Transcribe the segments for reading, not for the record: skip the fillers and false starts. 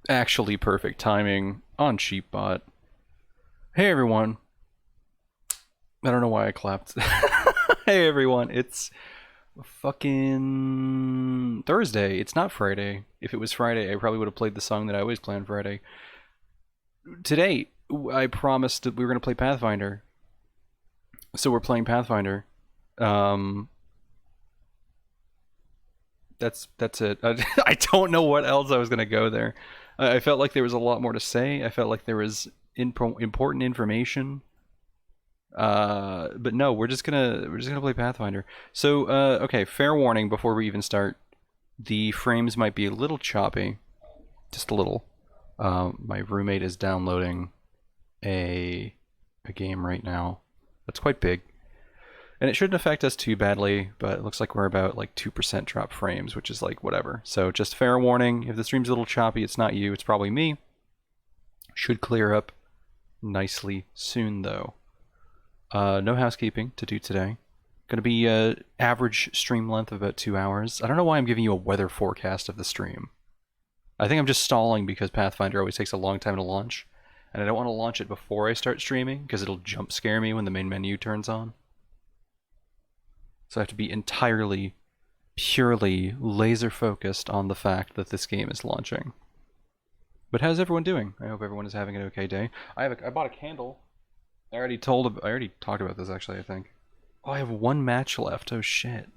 Actually perfect timing on Cheapbot. Hey everyone. I don't know why I clapped. Hey everyone, it's fucking Thursday. It's not Friday. If it was Friday, I probably would have played the song that I always play on Friday. Today, I promised that we were going to play Pathfinder. So we're playing Pathfinder. Um, that's it. I don't know what else I was gonna go there. I felt like there was a lot more to say. I felt like there was important information. But no, we're just gonna play Pathfinder. So okay, fair warning before we even start. The frames might be a little choppy, just a little. My roommate is downloading a a game right now. That's quite big. And it shouldn't affect us too badly, but it looks like we're about like 2% drop frames, which is like whatever. So just fair warning, if the stream's a little choppy, it's not you, it's probably me. Should clear up nicely soon though. No housekeeping to do today. Gonna be average stream length of about 2 hours. I don't know why I'm giving you a weather forecast of the stream. I think I'm just stalling because Pathfinder always takes a long time to launch. And I don't want to launch it before I start streaming because it'll jump scare me when the main menu turns on. So I have to be entirely, purely laser focused on the fact that this game is launching. But how's everyone doing? I hope everyone is having an okay day. I bought a candle. I already talked about this actually, I think. Oh, I have one match left. Oh shit.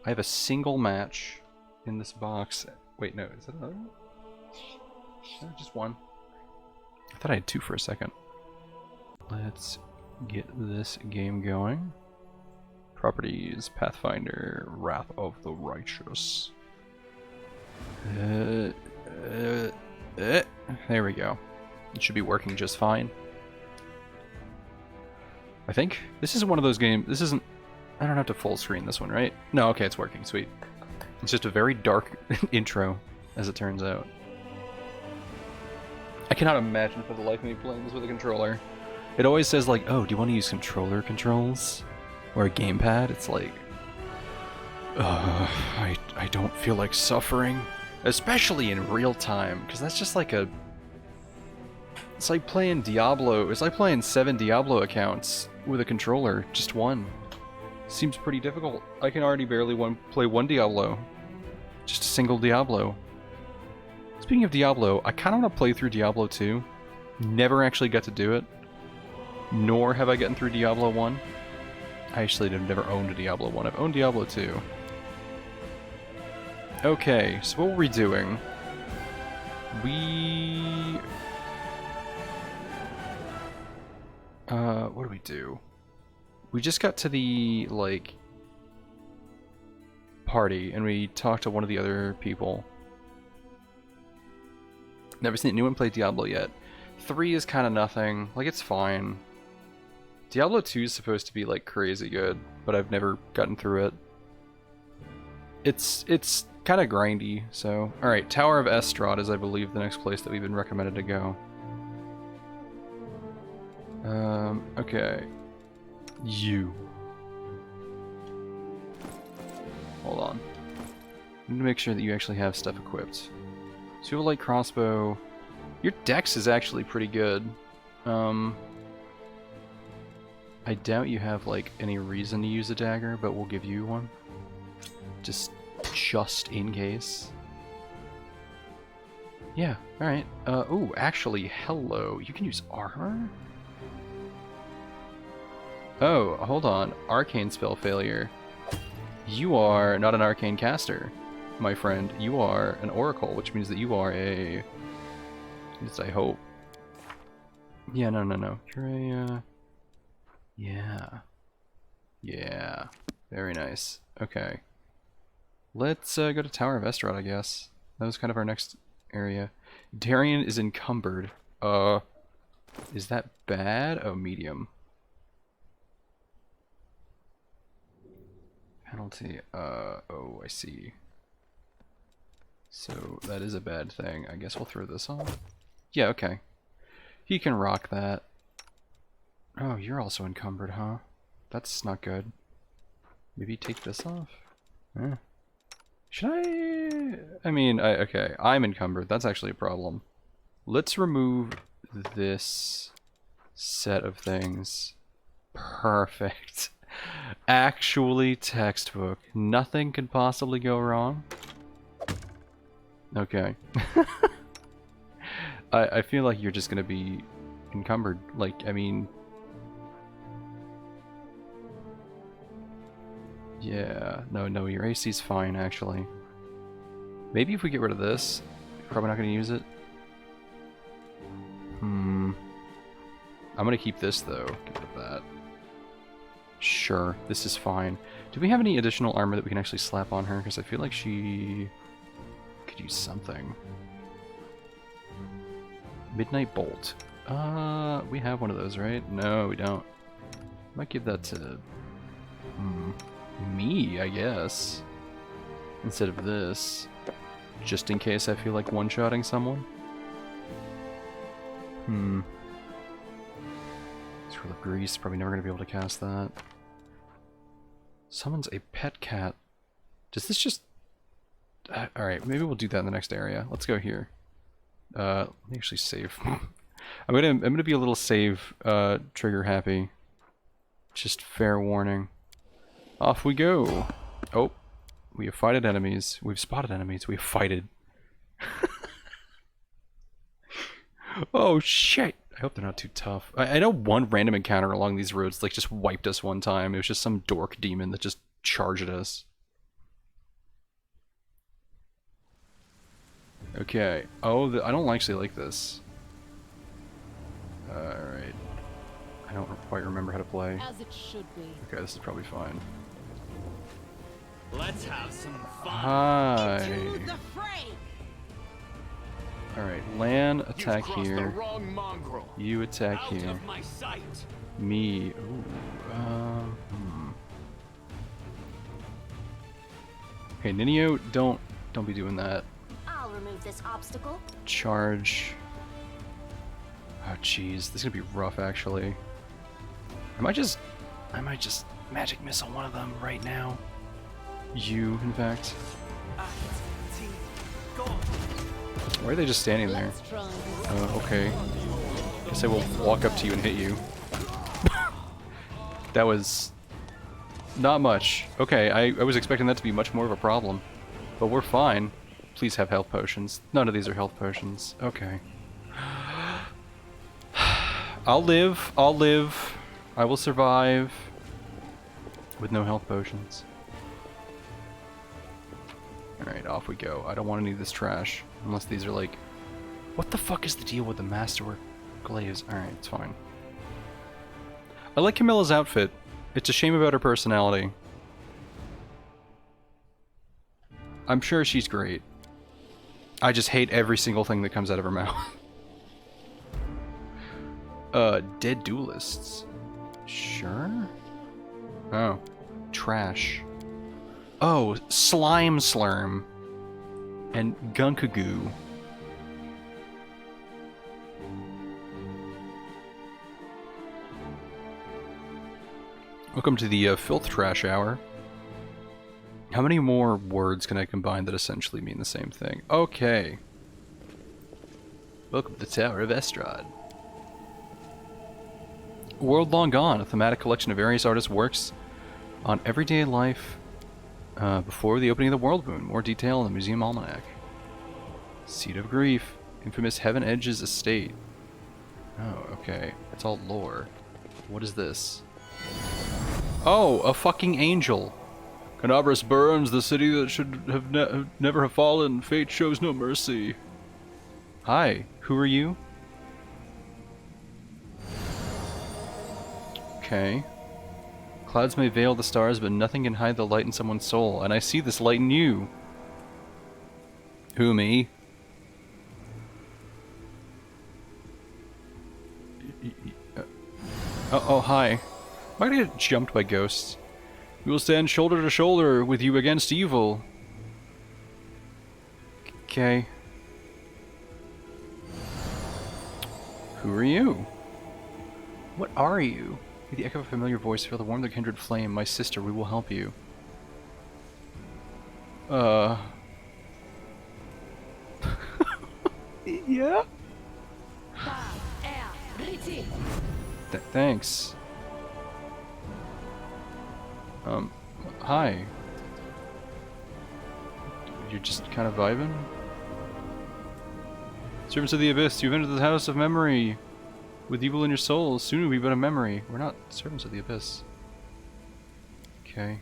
I have a single match in this box. Wait, no, is that another one? No, just one. I thought I had two for a second. Let's get this game going. Properties, Pathfinder, Wrath of the Righteous. There we go. It should be working just fine. I think. This isn't one of those games. This isn't. I don't have to full screen this one, right? No, okay, it's working. Sweet. It's just a very dark intro, as it turns out. I cannot imagine for the life of me playing this with a controller. It always says, like, oh, do you want to use controller controls? Or a gamepad? It's like, I don't feel like suffering, especially in real time, because that's just like it's like playing Diablo. It's like playing 7 Diablo accounts with a controller, just one. Seems pretty difficult. I can already barely play one Diablo, just a single Diablo. Speaking of Diablo, I kind of want to play through Diablo 2. Never actually got to do it, nor have I gotten through Diablo 1. I actually have never owned a Diablo 1. I've owned Diablo 2. Okay, so what were we doing? What do we do? We just got to the, like, party, and we talked to one of the other people. Never seen anyone play Diablo yet. 3 is kind of nothing. Like, it's fine. Diablo 2 is supposed to be like crazy good, but I've never gotten through it. It's kind of grindy, so... Alright, Tower of Estrad is, I believe, the next place that we've been recommended to go. Okay. You. Hold on. I need to make sure that you actually have stuff equipped. So you have a light crossbow. Your dex is actually pretty good. I doubt you have, like, any reason to use a dagger, but we'll give you one. Just in case. Yeah, alright. Ooh, actually, hello. You can use armor? Oh, hold on. Arcane spell failure. You are not an arcane caster, my friend. You are an oracle, which means that you are a... At least I hope. Yeah, no. You're a, Yeah. Very nice. Okay. Let's go to Tower of Estrad, I guess. That was kind of our next area. Darian is encumbered. Is that bad? Oh, medium. Penalty. Oh, I see. So that is a bad thing. I guess we'll throw this on. Yeah, okay. He can rock that. Oh, you're also encumbered, huh? That's not good. Maybe take this off? Eh. Should I mean, okay, I'm encumbered. That's actually a problem. Let's remove this set of things. Perfect. Actually textbook. Nothing could possibly go wrong. Okay. I feel like you're just gonna be encumbered. Like, I mean... Yeah, no, your AC's fine, actually. Maybe if we get rid of this, probably not gonna use it. I'm gonna keep this, though. Get rid of that. Sure, this is fine. Do we have any additional armor that we can actually slap on her? Because I feel like she could use something. Midnight Bolt. We have one of those, right? No, we don't. Might give that to... me, I guess. Instead of this. Just in case I feel like one-shotting someone. Scroll of Grease, probably never going to be able to cast that. Summons a pet cat. Does this just... Alright, maybe we'll do that in the next area. Let's go here. Let me actually save. I'm gonna be a little save trigger happy. Just fair warning. Off we go. Oh, we have fighted enemies. We've spotted enemies. We have fighted. Oh shit! I hope they're not too tough. I know one random encounter along these roads like just wiped us one time. It was just some dork demon that just charged at us. Okay. Oh, I don't actually like this. Alright. I don't quite remember how to play. As it should be. Okay, this is probably fine. Let's have some fun. Hi. Alright, Lan, attack here. The wrong mongrel. You attack Out here. of my sight. Me. Ooh. Okay, Ninio, don't be doing that. I'll remove this obstacle. Charge. Oh jeez, this is gonna be rough actually. I might just magic missile one of them right now. You, in fact. Why are they just standing there? Okay. Guess I will walk up to you and hit you. That was not much. Okay, I was expecting that to be much more of a problem. But we're fine. Please have health potions. None of these are health potions. Okay. I'll live. I will survive with no health potions. Alright, off we go. I don't want any of this trash. Unless these are like... What the fuck is the deal with the Masterwork Glaives? Alright, it's fine. I like Camilla's outfit. It's a shame about her personality. I'm sure she's great. I just hate every single thing that comes out of her mouth. Dead duelists. Sure? Oh. Trash. Oh, Slime Slurm. And Gunkagoo. Welcome to the Filth Trash Hour. How many more words can I combine that essentially mean the same thing? Okay. Welcome to the Tower of Estrad. World Long Gone, a thematic collection of various artists' works on everyday life before the opening of the World Moon. More detail in the Museum Almanac. Seat of Grief, infamous Heaven Edge's estate. Oh, okay. It's all lore. What is this? Oh, a fucking angel. Canabras burns, the city that should have never have fallen. Fate shows no mercy. Hi, who are you? Okay. Clouds may veil the stars, but nothing can hide the light in someone's soul. And I see this light in you. Who, me? Oh, hi. Why did I get jumped by ghosts? We will stand shoulder to shoulder with you against evil. Okay. Who are you? What are you? With the echo of a familiar voice, feel the warmth of the kindred flame. My sister, we will help you. Yeah? Thanks. Hi. You're just kind of vibing? Servants of the Abyss, you've entered the House of Memory. With evil in your souls, soon will be but a memory. We're not servants of the Abyss. Okay.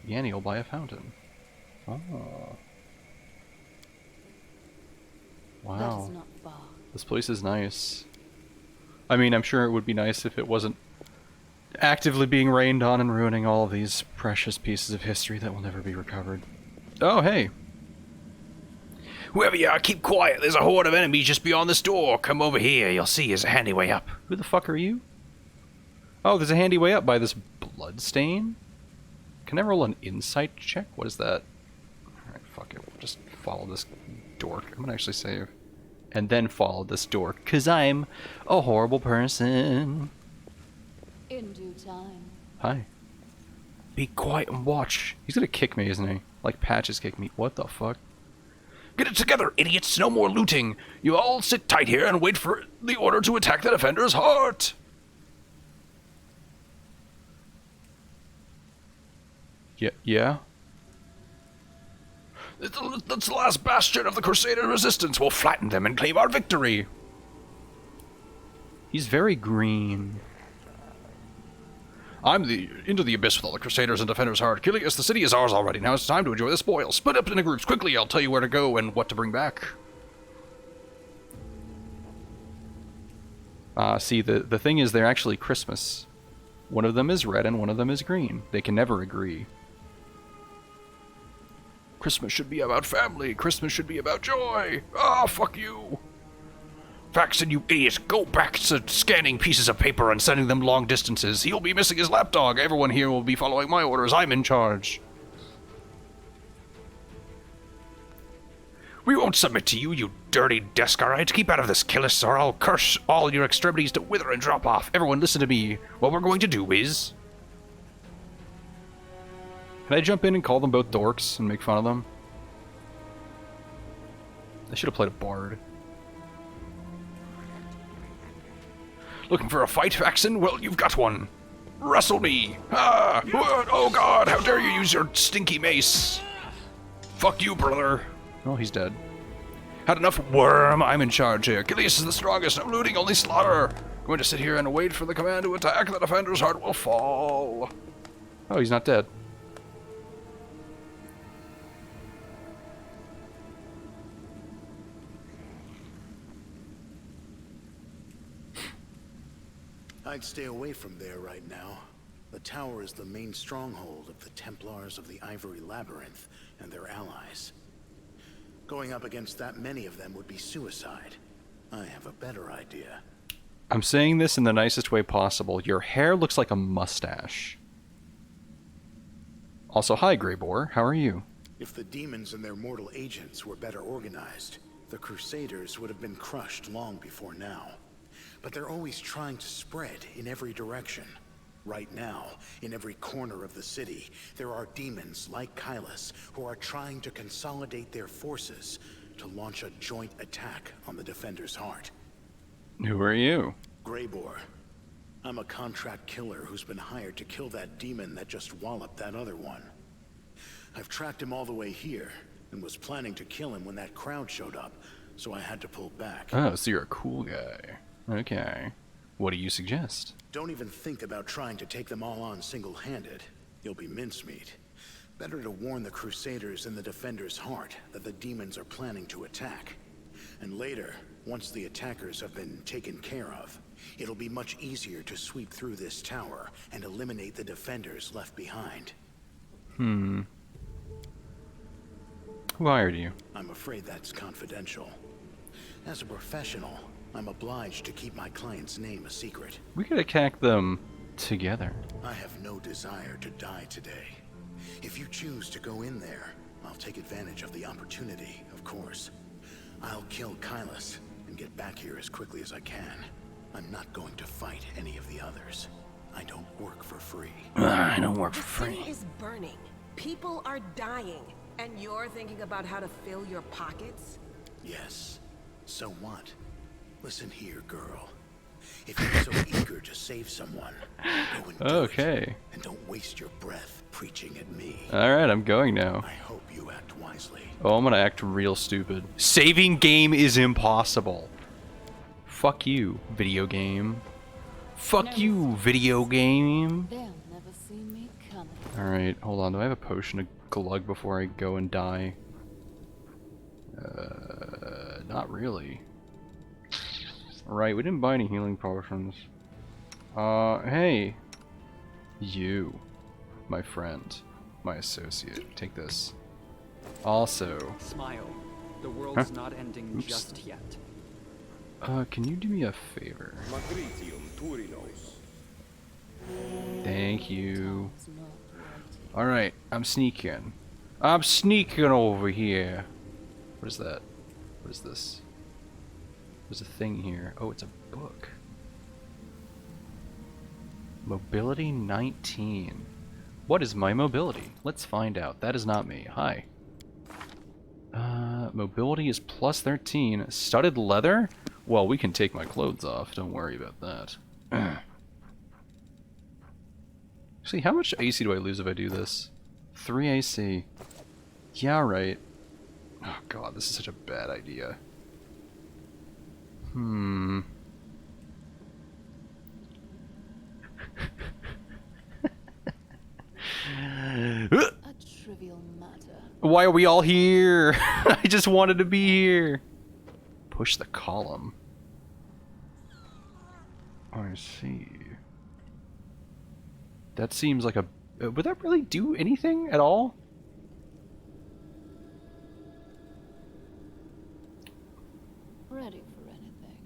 Yanni will buy a fountain. Oh. Wow. That is not far. This place is nice. I mean, I'm sure it would be nice if it wasn't actively being rained on and ruining all of these precious pieces of history that will never be recovered. Oh, hey. Whoever you are, keep quiet. There's a horde of enemies just beyond this door. Come over here. You'll see there's a handy way up. Who the fuck are you? Oh, there's a handy way up by this blood stain? Can I roll an insight check? What is that? Alright, fuck it. We'll just follow this dork. I'm gonna actually save. And then follow this dork. Because I'm a horrible person. In due time. Hi. Be quiet and watch. He's gonna kick me, isn't he? Like Patches kick me. What the fuck? Get it together, idiots. No more looting. You all sit tight here and wait for the order to attack the defender's heart. Yeah? That's the last bastion of the Crusader resistance. We'll flatten them and claim our victory. He's very green. I'm into the abyss with all the Crusaders and Defender's Heart. Killing us, the city is ours already. Now it's time to enjoy the spoil. Split up into groups quickly. I'll tell you where to go and what to bring back. See, the thing is, they're actually Christmas. One of them is red and one of them is green. They can never agree. Christmas should be about family. Christmas should be about joy. Ah, fuck you. Faxon, you idiot. Go back to scanning pieces of paper and sending them long distances. He'll be missing his lapdog. Everyone here will be following my orders. I'm in charge. We won't submit to you, you dirty descarite. Keep out of this, Killis, or I'll curse all your extremities to wither and drop off. Everyone listen to me. What we're going to do is... Can I jump in and call them both dorks and make fun of them? I should have played a bard. Looking for a fight, Faxon? Well, you've got one. Wrestle me! Ah! What? Oh god, how dare you use your stinky mace! Fuck you, brother! Oh, he's dead. Had enough worm? I'm in charge here. Achilles is the strongest. No looting, only slaughter. Going to sit here and wait for the command to attack. The defender's heart will fall. Oh, he's not dead. I'd stay away from there right now. The tower is the main stronghold of the Templars of the Ivory Labyrinth and their allies. Going up against that many of them would be suicide. I have a better idea. I'm saying this in the nicest way possible. Your hair looks like a mustache. Also, hi, Greybore. How are you? If the demons and their mortal agents were better organized, the Crusaders would have been crushed long before now. But they're always trying to spread in every direction. Right now, in every corner of the city, there are demons like Kylus who are trying to consolidate their forces to launch a joint attack on the Defender's Heart. Who are you? Greybore. I'm a contract killer who's been hired to kill that demon that just walloped that other one. I've tracked him all the way here, and was planning to kill him when that crowd showed up, so I had to pull back. Oh, so you're a cool guy. Okay. What do you suggest? Don't even think about trying to take them all on single-handed. You'll be mincemeat. Better to warn the Crusaders and the Defender's Heart that the demons are planning to attack. And later, once the attackers have been taken care of, it'll be much easier to sweep through this tower and eliminate the defenders left behind. Who hired you? I'm afraid that's confidential. As a professional, I'm obliged to keep my client's name a secret. We could attack them together. I have no desire to die today. If you choose to go in there, I'll take advantage of the opportunity, of course. I'll kill Kylus and get back here as quickly as I can. I'm not going to fight any of the others. I don't work for free. I don't work for The free. city is burning. People are dying. And you're thinking about how to fill your pockets? Yes. So what? Listen here, girl. If you're so eager to save someone, go and do Okay. it. And don't waste your breath preaching at me. Alright, I'm going now. I hope you act wisely. Oh, I'm gonna act real stupid. Saving game is impossible. Fuck you, video game. Fuck you, video game. They'll never see me coming. Alright, hold on. Do I have a potion to glug before I go and die? Not really. Right, we didn't buy any healing potions. Hey. You, my friend, my associate. Take this. Also, Smile. The world's not ending Oops. just yet. can you do me a favor? Thank you. It's not waiting. Alright, I'm sneaking. I'm sneaking over here. What is that? What is this? There's a thing here. Oh, it's a book. Mobility 19. What is my mobility? Let's find out. That is not me. Hi. Mobility is plus 13. Studded leather? Well, we can take my clothes off. Don't worry about that. Actually, how much AC do I lose if I do this? 3 AC. Yeah, right. Oh god, this is such a bad idea. A trivial matter. Why are we all here? I just wanted to be here. Push the column. I see. That seems like a... would that really do anything at all? Ready for anything.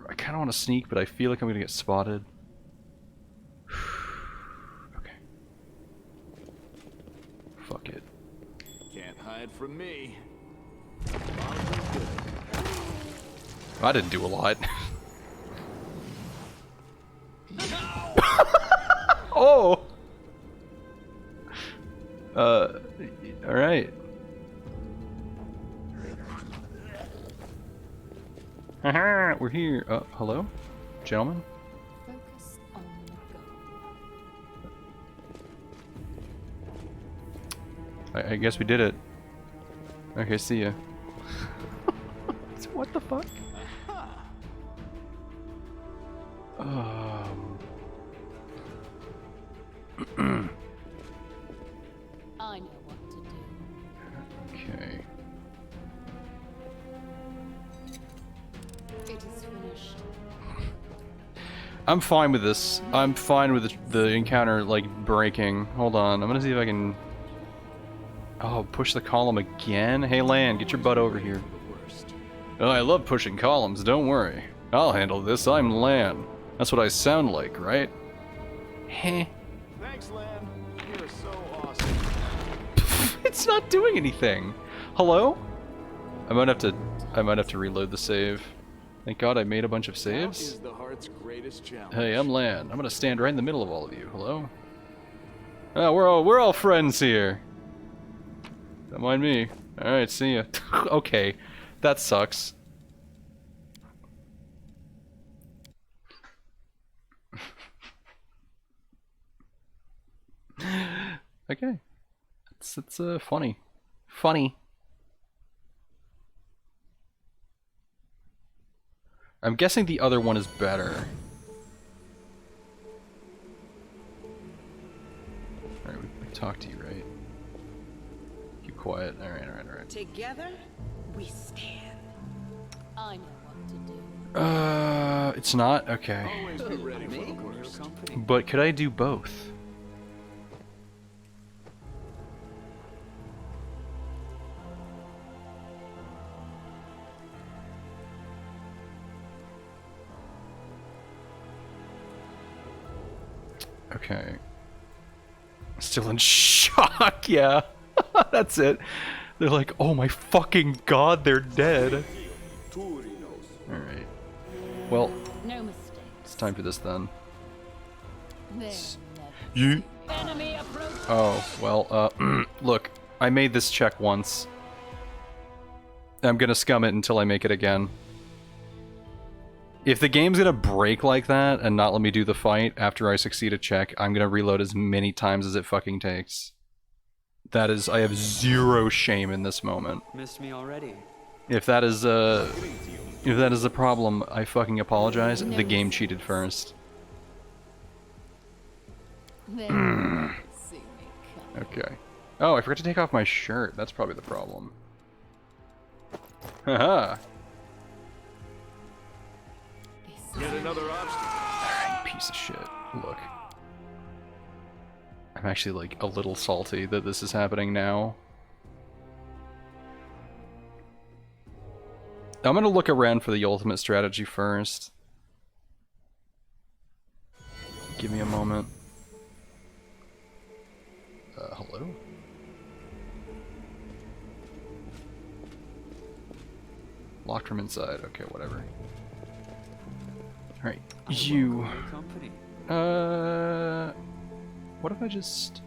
I kind of want to sneak, but I feel like I'm going to get spotted. Okay. Fuck it. Can't hide from me. I didn't do a lot. Oh! Alright. Haha, we're here. Hello? Gentlemen? Focus on the goal. I guess we did it. Okay, see ya. What the fuck? I know what to do. Okay. It is finished. I'm fine with this. I'm fine with the encounter, like, breaking. Hold on. I'm gonna see if I can... Oh, push the column again? Hey, Lan, get your butt over here. Oh, I love pushing columns, don't worry. I'll handle this, I'm Lan. That's what I sound like, right? Heh. Thanks, Lan. You're so awesome. It's not doing anything. Hello? I might have to reload the save. Thank God I made a bunch of That saves. is the heart's greatest challenge. Hey, I'm Lan. I'm gonna stand right in the middle of all of you. Hello? Oh, we're all friends here. Don't mind me. Alright, see ya. Okay. That sucks. Okay. It's funny. Funny. I'm guessing the other one is better. Alright, we talked to you, right? Keep quiet. Alright. Together, we stand. I know what to do. It's not? Okay. Always be ready for the worst. But could I do both? Okay. Still in shock, yeah. That's it. They're like, oh my fucking god, they're dead. Alright. Well, No mistake. it's time for this then. There never. You. Enemy approach. Oh, well, look, I made this check once. I'm gonna scum it until I make it again. If the game's gonna break like that and not let me do the fight after I succeed a check, I'm gonna reload as many times as it fucking takes. That is, I have zero shame in this moment. Missed me already. If that is a problem, I fucking apologize. The game cheated first. They'll never see me coming. Okay. Oh, I forgot to take off my shirt. That's probably the problem. Haha. Yet another obstacle. Alright, piece of shit. Look. I'm actually, like, a little salty that this is happening now. I'm gonna look around for the ultimate strategy first. Give me a moment. Hello? Locked from inside. Okay, whatever. Alright, you... Company. What if I just...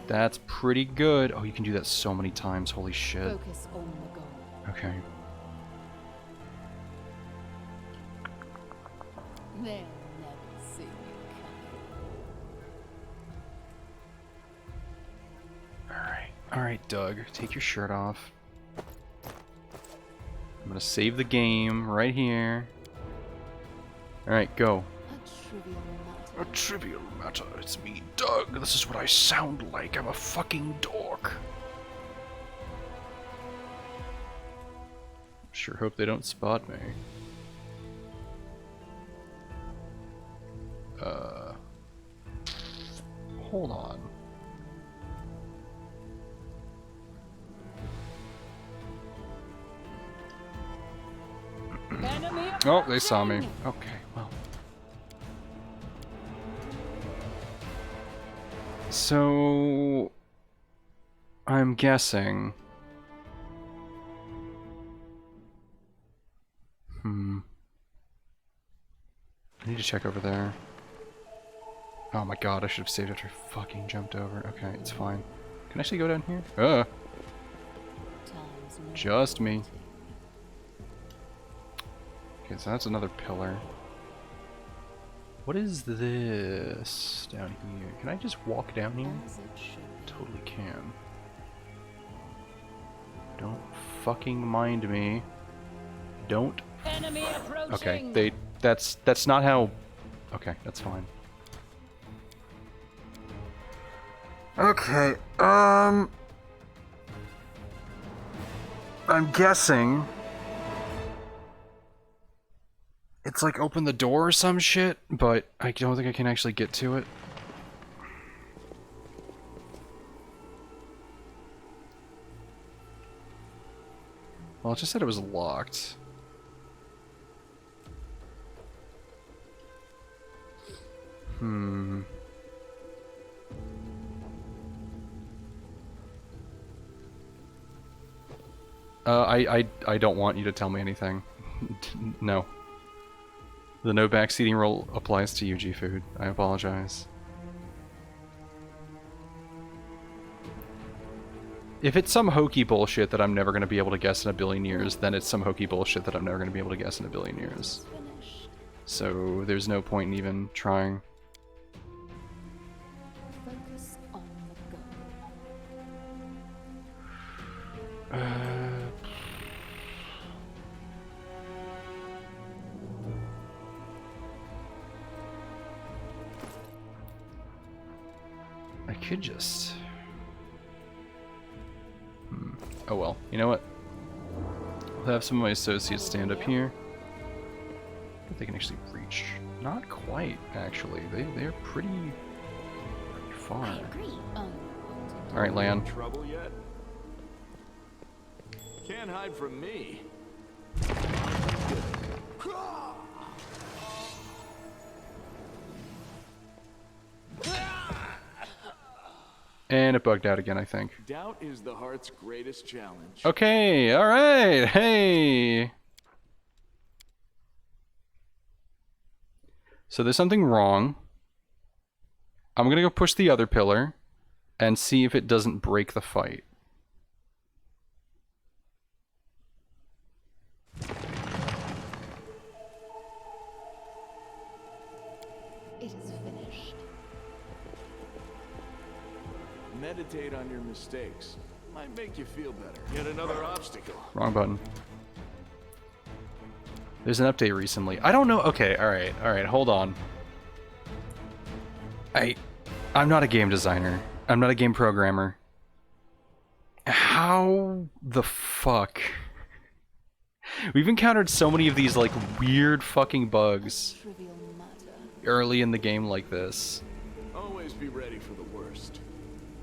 That's pretty good. Oh, you can do that so many times. Holy shit. Focus on the goal. Okay. They'll never see me coming. Alright, Doug. Take your shirt off. I'm gonna save the game right here. Alright, go. A trivial matter. A trivial matter. It's me, Doug. This is what I sound like. I'm a fucking dork. Sure hope they don't spot me. Hold on. Enemy Oh, they saw me. approaching! Okay, well. So... I'm guessing... I need to check over there. Oh my god, I should have saved after I fucking jumped over. Okay, it's fine. Can I actually go down here? Time's not Just me. Okay, so that's another pillar. What is this down here? Can I just walk down here? as it should be. Totally can. Don't fucking mind me. Don't. Enemy approaching! Okay, that's not how. Okay, that's fine. Okay, I'm guessing it's like open the door or some shit, but I don't think I can actually get to it. Well, it just said it was locked. I don't want you to tell me anything. No. The no backseating rule applies to you, G-Food. I apologize. If it's some hokey bullshit that I'm never going to be able to guess in a billion years, then it's some hokey bullshit that I'm never going to be able to guess in a billion years. Finished. So there's no point in even trying. Focus on the goal. I could just... Oh well, you know what? I'll have some of my associates stand up here. If they can actually reach. Not quite, actually. They're pretty far. Alright, Lan. Trouble yet? Can't hide from me. And it bugged out again, I think. Doubt is the heart's greatest challenge. Okay, alright, hey! So there's something wrong. I'm gonna go push the other pillar and see if it doesn't break the fight. It is finished. Meditate on your mistakes. Might make you feel better. Yet another obstacle. Wrong button. There's an update recently. I don't know. Okay, alright, hold on. I'm not a game designer. I'm not a game programmer. How the fuck? We've encountered so many of these, like, weird fucking bugs Trivial matter. early in the game like this. Always be ready for the worst.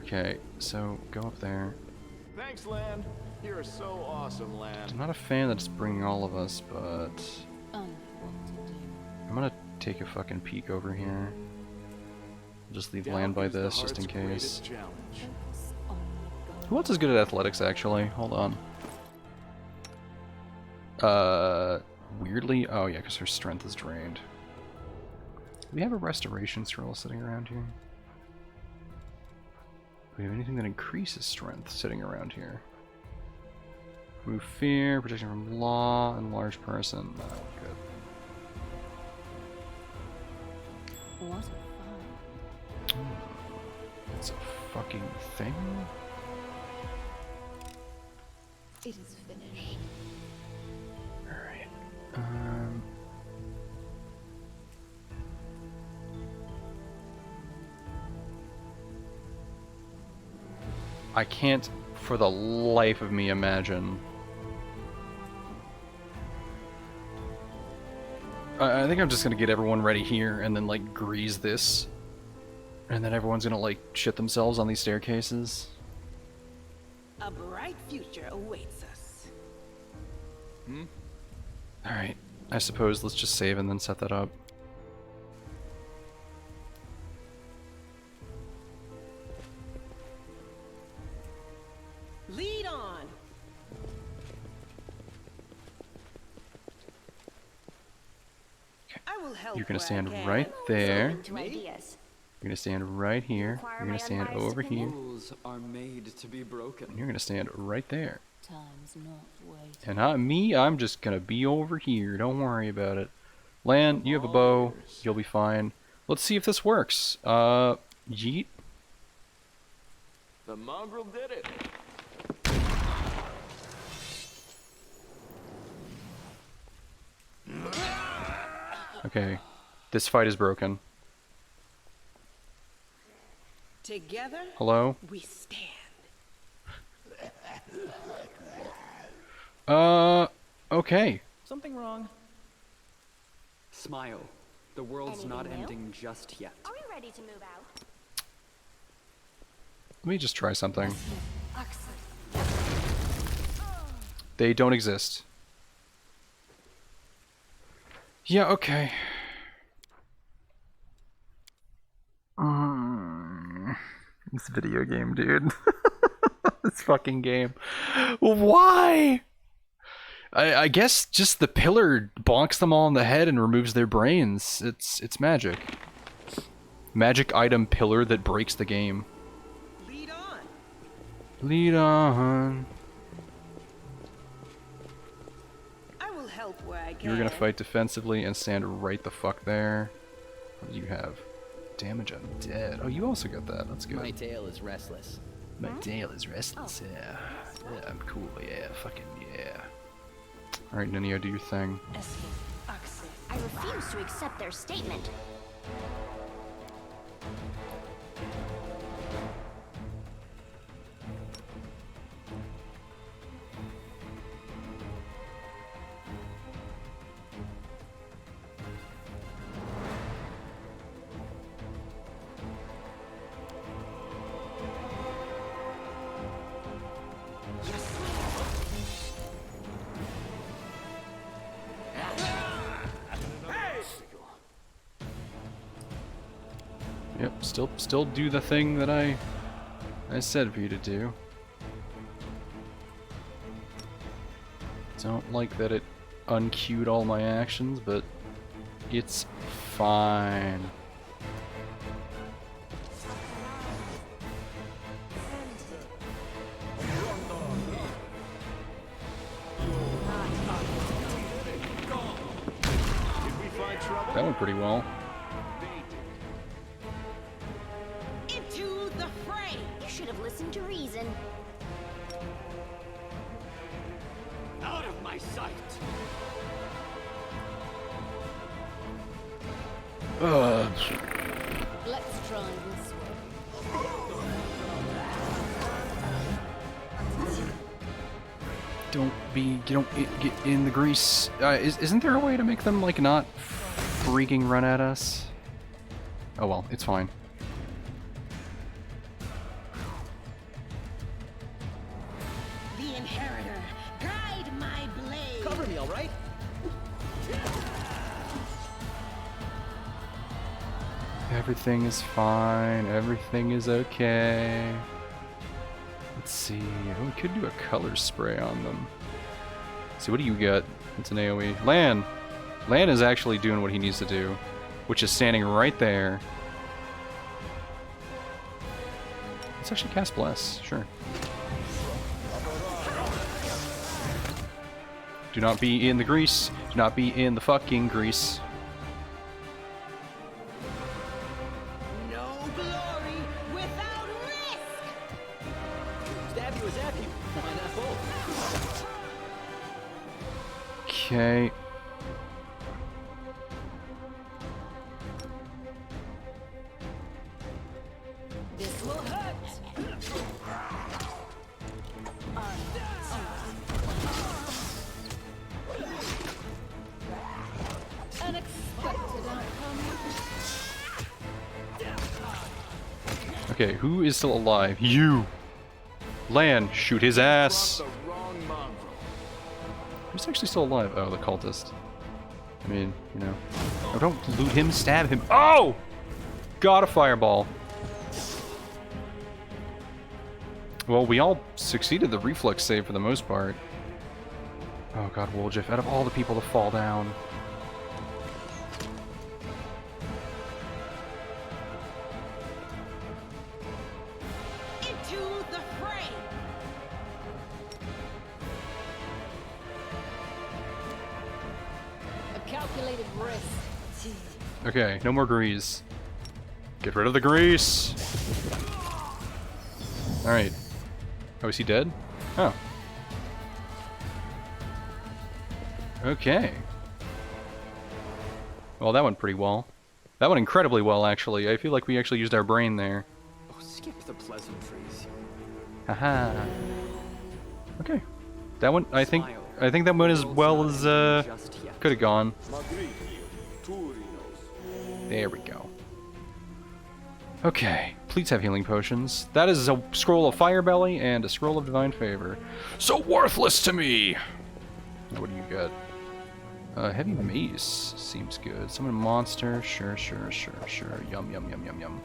Okay, so go up there. Thanks, Lan. You're so awesome, Lan. I'm not a fan that it's bringing all of us, but Only what to do. I'm gonna take a fucking peek over here. Just leave Doubt land by is the this, just in heart's case. greatest challenge. Focus on the goal. Who else is good at athletics, actually? Hold on. Weirdly, oh yeah, because her strength is drained. Do we have a restoration scroll sitting around here? Do we have anything that increases strength sitting around here? Remove fear, protection from law, and large person. Oh, good. What a find. It's a fucking thing? It is finished. Alright. I can't for the life of me imagine. I think I'm just gonna get everyone ready here and then like grease this. And then everyone's gonna like shit themselves on these staircases. A bright future awaits us. Alright. I suppose let's just save and then set that up. Lead on. I will help. You're gonna where I stand can. right there. To ideas. You're gonna stand right here. Require You're gonna my stand unbiased over here. opinion? Rules are made to be broken. And you're gonna stand right there. Time's not waiting. And me, I'm just gonna be over here. Don't worry about it. Lan, you have a bow. You'll be fine. Let's see if this works. Yeet. The mongrel did it. Okay. This fight is broken. Together Hello? we stand. Okay. Something wrong? Smile. The world's not Anything new? ending just yet. Are we ready to move out? Let me just try something. Oxford. They don't exist. Yeah, okay. This video game, dude. This fucking game. Why? I guess just the pillar bonks them all in the head and removes their brains. It's magic. Magic item pillar that breaks the game. Lead on. Lead on. I will help where I can. You were gonna fight defensively and stand right the fuck there. What do you have? Damage undead. Oh, you also got that. That's good. My tail is restless. My tail is restless. Yeah. Yeah, I'm cool. Yeah, fucking yeah. Alright, Ninio, do your thing. Escape. Oxford. I refuse to accept their statement. Yep, still do the thing that I said for you to do. Don't like that it unqueued all my actions, but it's fine. trouble? That went pretty well. Into the fray! You should have listened to reason. Out of my sight! Let's try this one. Don't get in the grease. Isn't there a way to make them, like, not freaking run at us? Oh well, it's fine. The inheritor, guide my blade! Cover me, alright? Everything is fine. Everything is okay. Let's see. Oh, we could do a color spray on them. Let's see, what do you got? It's an AoE. Lan! Lan is actually doing what he needs to do, which is standing right there. Let's actually cast Bless. Sure. Do not be in the grease. Do not be in the fucking grease. No glory without risk! Stab you or zap you. Why not both? Okay. This will hurt! Unexpected outcome. Okay, who is still alive? You! Lan, shoot his ass! The wrong mongrel. Who's actually still alive? Oh, the cultist. I mean, you know. Oh, don't loot him, stab him. Oh! Got a fireball. Well, we all succeeded the reflex save for the most part. Oh god, Woljif, out of all the people to fall down. Into the fray! A calculated risk. Okay, no more grease. Get rid of the grease! Alright. Oh, is he dead? Oh. Okay. Well, that went pretty well. That went incredibly well, actually. I feel like we actually used our brain there. Oh, skip the pleasantries. Haha. Okay. That one, I think Smile. that went as well as, Just yet. could have gone. Magritte, Turinos. There we go. Okay, please have healing potions. That is a scroll of Fire Belly and a scroll of Divine Favor. So worthless to me! Now, what do you got? Heavy Mace seems good. Summon a monster. Sure. Yum, yum, yum, yum, yum.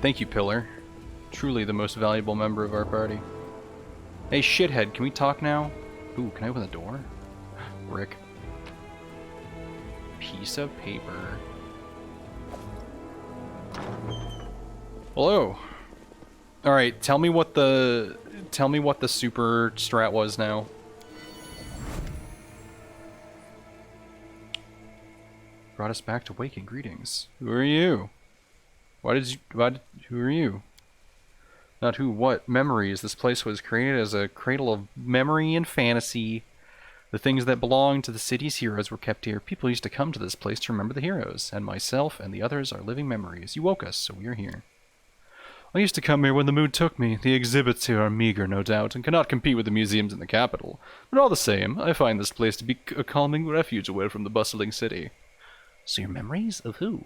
Thank you, Pillar. Truly the most valuable member of our party. Hey, shithead, can we talk now? Ooh, can I open the door? Rick. Piece of paper. Hello. All right, tell me what the super strat was now. Brought us back to waking. Greetings. Who are you? Who are you? Not who, what? Memories. This place was created as a cradle of memory and fantasy. The things that belonged to the city's heroes were kept here. People used to come to this place to remember the heroes, and myself and the others are living memories. You woke us, so we are here. I used to come here when the mood took me. The exhibits here are meager, no doubt, and cannot compete with the museums in the capital. But all the same, I find this place to be a calming refuge away from the bustling city. So your memories of who?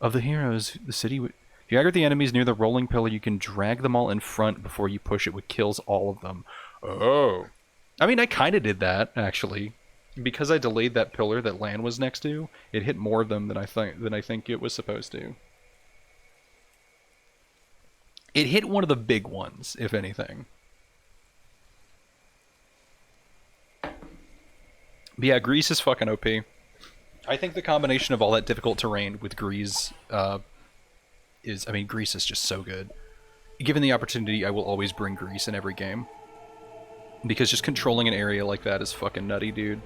Of the heroes, the city... If you aggregate the enemies near the rolling pillar, you can drag them all in front before you push it, which kills all of them. Oh. I mean, I kind of did that, actually. Because I delayed that pillar that Lan was next to, it hit more of them than I think it was supposed to. It hit one of the big ones, if anything. But yeah, Grease is fucking OP. I think the combination of all that difficult terrain with Grease Grease is just so good. Given the opportunity, I will always bring Grease in every game. Because just controlling an area like that is fucking nutty, dude.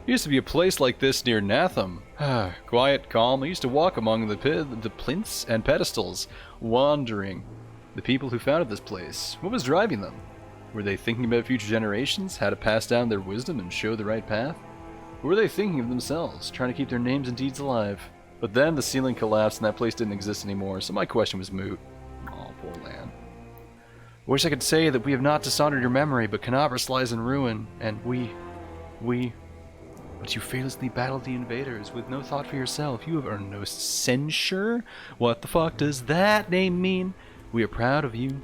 Used to be a place like this near Natham. Quiet, calm. I used to walk among the plinths and pedestals, wandering. The people who founded this place, what was driving them? Were they thinking about future generations, how to pass down their wisdom and show the right path? Or were they thinking of themselves, trying to keep their names and deeds alive? But then the ceiling collapsed and that place didn't exist anymore, so my question was moot. Oh, poor land. I wish I could say that we have not dishonored your memory, but Canabras lies in ruin, and we... But you fearlessly battled the invaders with no thought for yourself. You have earned no censure? What the fuck does that name mean? We are proud of you.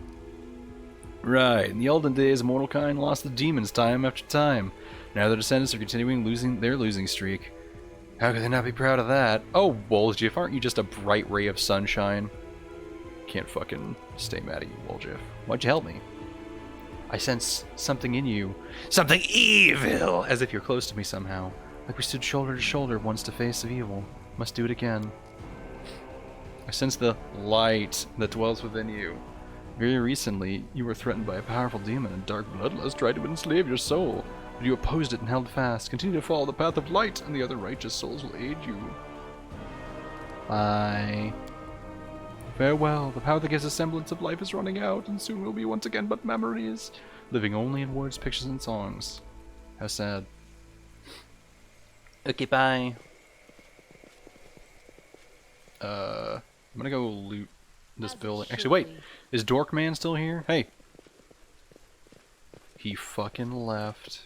Right, in the olden days, mortal kind lost the demons time after time. Now their descendants are continuing their losing streak. How could they not be proud of that? Oh, Woljif, aren't you just a bright ray of sunshine? Can't fucking stay mad at you, Woljif. Why'd you help me? I sense something in you. Something evil! As if you're close to me somehow. Like we stood shoulder to shoulder once to face of evil. Must do it again. I sense the light that dwells within you. Very recently, you were threatened by a powerful demon, and dark bloodlust tried to enslave your soul. But you opposed it and held fast. Continue to follow the path of light, and the other righteous souls will aid you. Bye. Farewell. The power that gives a semblance of life is running out, and soon will be once again but memories, living only in words, pictures, and songs. How sad. Okay, bye. I'm gonna go loot this building. Actually, wait. Is Dorkman still here? Hey. He fucking left.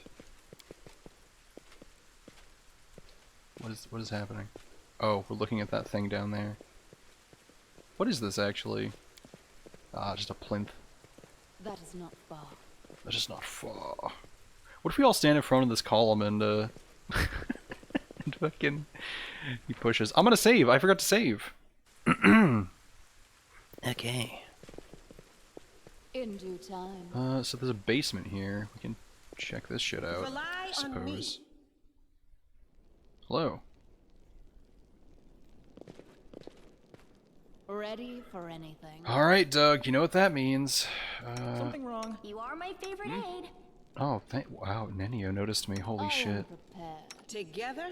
What is happening? Oh, we're looking at that thing down there. What is this actually? Ah, just a plinth. That is not far. That's just not far. What if we all stand in front of this column and and fucking he pushes. I'm gonna save. I forgot to save. Okay. In due time. So there's a basement here. We can check this shit out. Rely I on me. suppose. Hello. Ready for anything. All right, Doug. You know what that means. Something wrong. You are my favorite aide. Oh, wow. Nenio noticed me. Holy I am shit. prepared. Together,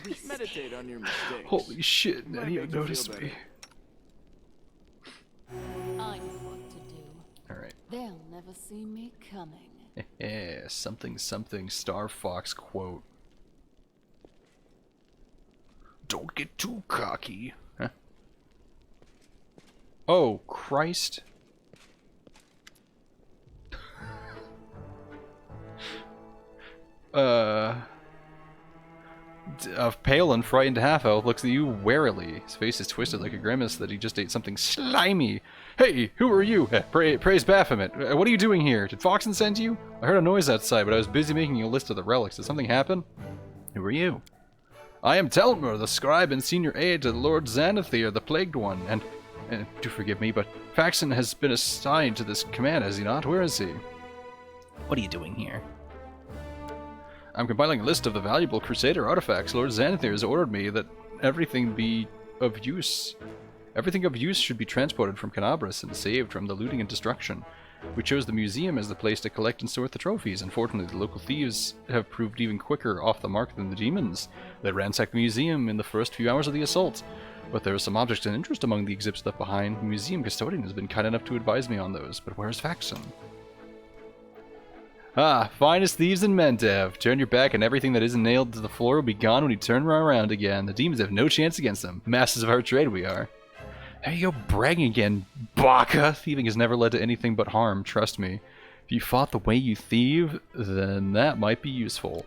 we Meditate on your mistakes. Holy shit. Might Nenio make you noticed feel me. I know what to do. All right. They'll never see me coming. Something Star Fox quote. Don't get too cocky. Huh? Oh, Christ. A pale and frightened half-elf looks at you warily. His face is twisted like a grimace that he just ate something slimy. Hey, who are you? Praise Baphomet. What are you doing here? Did Foxen send you? I heard a noise outside, but I was busy making a list of the relics. Did something happen? Who are you? I am Telmer, the scribe and senior aide to the Lord Xanathir, the Plagued One, and do forgive me, but Faxon has been assigned to this command, has he not? Where is he? What are you doing here? I'm compiling a list of the valuable Crusader artifacts. Lord Xanathir has ordered me that everything be of use. Everything of use should be transported from Canabras and saved from the looting and destruction. We chose the museum as the place to collect and sort the trophies. Unfortunately, the local thieves have proved even quicker off the mark than the demons. They ransacked the museum in the first few hours of the assault. But there are some objects of interest among the exhibits left behind. The museum custodian has been kind enough to advise me on those. But where's Faxon? Ah, finest thieves in Mendev. Turn your back and everything that isn't nailed to the floor will be gone when you turn around again. The demons have no chance against them. Masters of our trade we are. There you go, bragging again, Baka! Thieving has never led to anything but harm, trust me. If you fought the way you thieve, then that might be useful.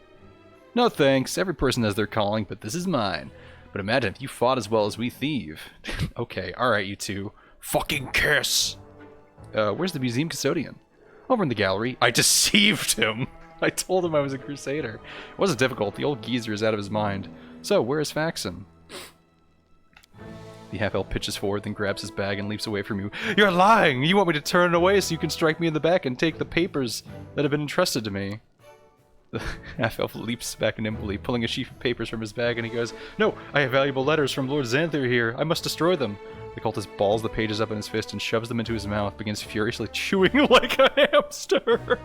No thanks, every person has their calling, but this is mine. But imagine if you fought as well as we thieve. Okay, alright you two. Fucking kiss! Where's the museum custodian? Over in the gallery. I deceived him! I told him I was a crusader. It wasn't difficult, the old geezer is out of his mind. So, where is Faxon? The half-elf pitches forward, then grabs his bag and leaps away from you. You're lying! You want me to turn it away so you can strike me in the back and take the papers that have been entrusted to me. The half-elf leaps back nimbly, pulling a sheaf of papers from his bag, and he goes, No, I have valuable letters from Lord Xanathir here. I must destroy them. The cultist balls the pages up in his fist and shoves them into his mouth, begins furiously chewing like a hamster.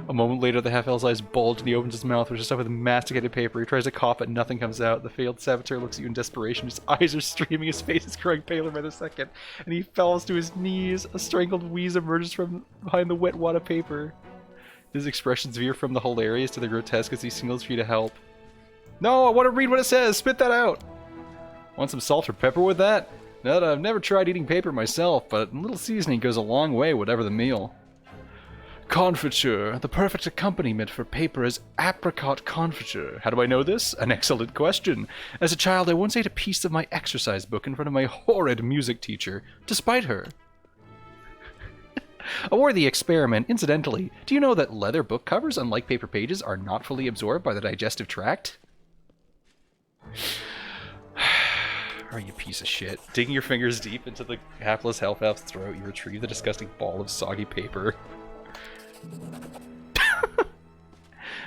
A moment later, the half-elf's eyes bulge and he opens his mouth, which is stuffed with masticated paper. He tries to cough, but nothing comes out. The failed saboteur looks at you in desperation. His eyes are streaming, his face is growing paler by the second, and he falls to his knees. A strangled wheeze emerges from behind the wet wad of paper. His expressions veer from the hilarious to the grotesque as he signals for you to help. No, I want to read what it says! Spit that out! Want some salt or pepper with that? No, I've never tried eating paper myself, but a little seasoning goes a long way, whatever the meal. Confiture. The perfect accompaniment for paper is apricot confiture. How do I know this? An excellent question. As a child, I once ate a piece of my exercise book in front of my horrid music teacher, despite her. A worthy experiment. Incidentally, do you know that leather book covers, unlike paper pages, are not fully absorbed by the digestive tract? Oh, you piece of shit. Digging your fingers deep into the hapless half-elf's throat, you retrieve the disgusting ball of soggy paper.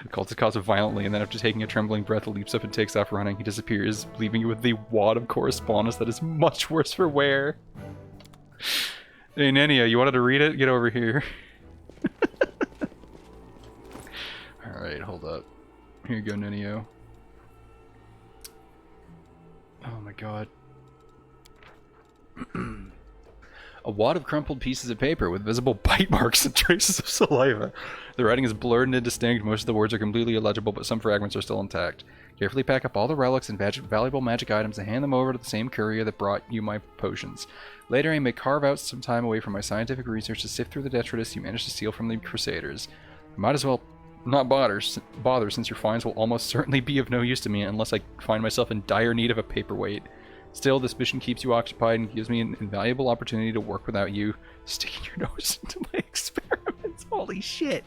The cultist coughs violently, and then after taking a trembling breath, leaps up and takes off running. He disappears, leaving you with the wad of correspondence that is much worse for wear. Hey, Nenia, you wanted to read it? Get over here. Alright, hold up. Here you go, Nenio. Oh my god. A wad of crumpled pieces of paper with visible bite marks and traces of saliva. The writing is blurred and indistinct. Most of the words are completely illegible, but some fragments are still intact. Carefully pack up all the relics and valuable magic items and hand them over to the same courier that brought you my potions. Later, I may carve out some time away from my scientific research to sift through the detritus you managed to steal from the Crusaders. I might as well not bother since your finds will almost certainly be of no use to me unless I find myself in dire need of a paperweight. Still, this mission keeps you occupied and gives me an invaluable opportunity to work without you sticking your nose into my experiments. Holy shit.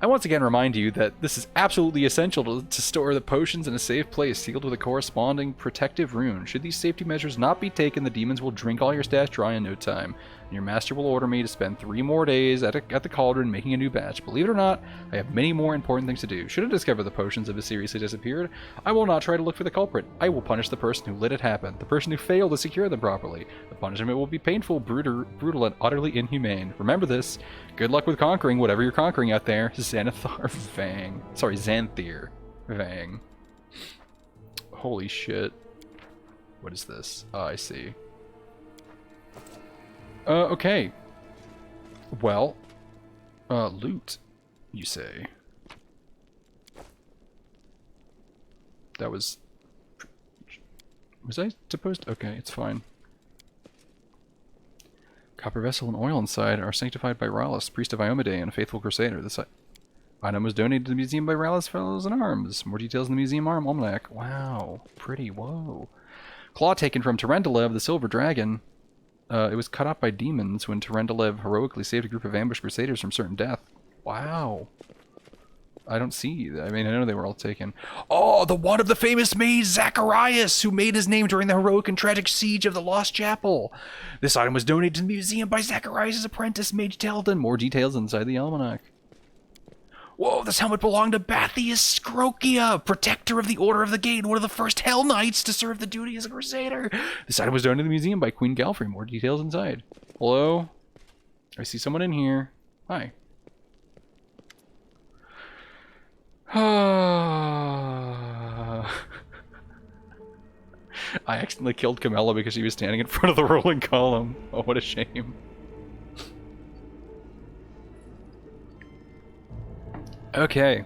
I once again remind you that this is absolutely essential to store the potions in a safe place, sealed with a corresponding protective rune. Should these safety measures not be taken, the demons will drink all your stash dry in no time. And your master will order me to spend 3 more days at the cauldron making a new batch. Believe it or not, I have many more important things to do. Should I discover the potions have mysteriously disappeared, I will not try to look for the culprit. I will punish the person who let it happen, the person who failed to secure them properly. The punishment will be painful, brutal, and utterly inhumane. Remember this. Good luck with conquering whatever you're conquering out there. Xanathar Vang. Sorry, Xanthir Vang. Holy shit. What is this? Oh, I see. Okay. Well, loot, you say. That was I supposed to? Okay, it's fine. Copper vessel and oil inside are sanctified by Rallis, priest of Iomade and a faithful crusader. This item was donated to the museum by Rallis Fellows in Arms. More details in the museum almanac. Wow, pretty, whoa. Claw taken from Terendelev, the Silver Dragon. It was cut off by demons when Terendelev heroically saved a group of ambushed crusaders from certain death. Wow. I don't see. I mean, I know they were all taken. Oh, the one of the famous mage Zacharias, who made his name during the heroic and tragic siege of the Lost Chapel. This item was donated to the museum by Zacharias' apprentice, Mage Teldon. More details inside the almanac. Whoa, this helmet belonged to Bathius Scrocia, protector of the Order of the Gate, one of the first Hell Knights to serve the duty as a crusader. This item was donated to the museum by Queen Galfrey. More details inside. Hello? I see someone in here. Hi. I accidentally killed Camilla because she was standing in front of the rolling column. Oh, what a shame. Okay.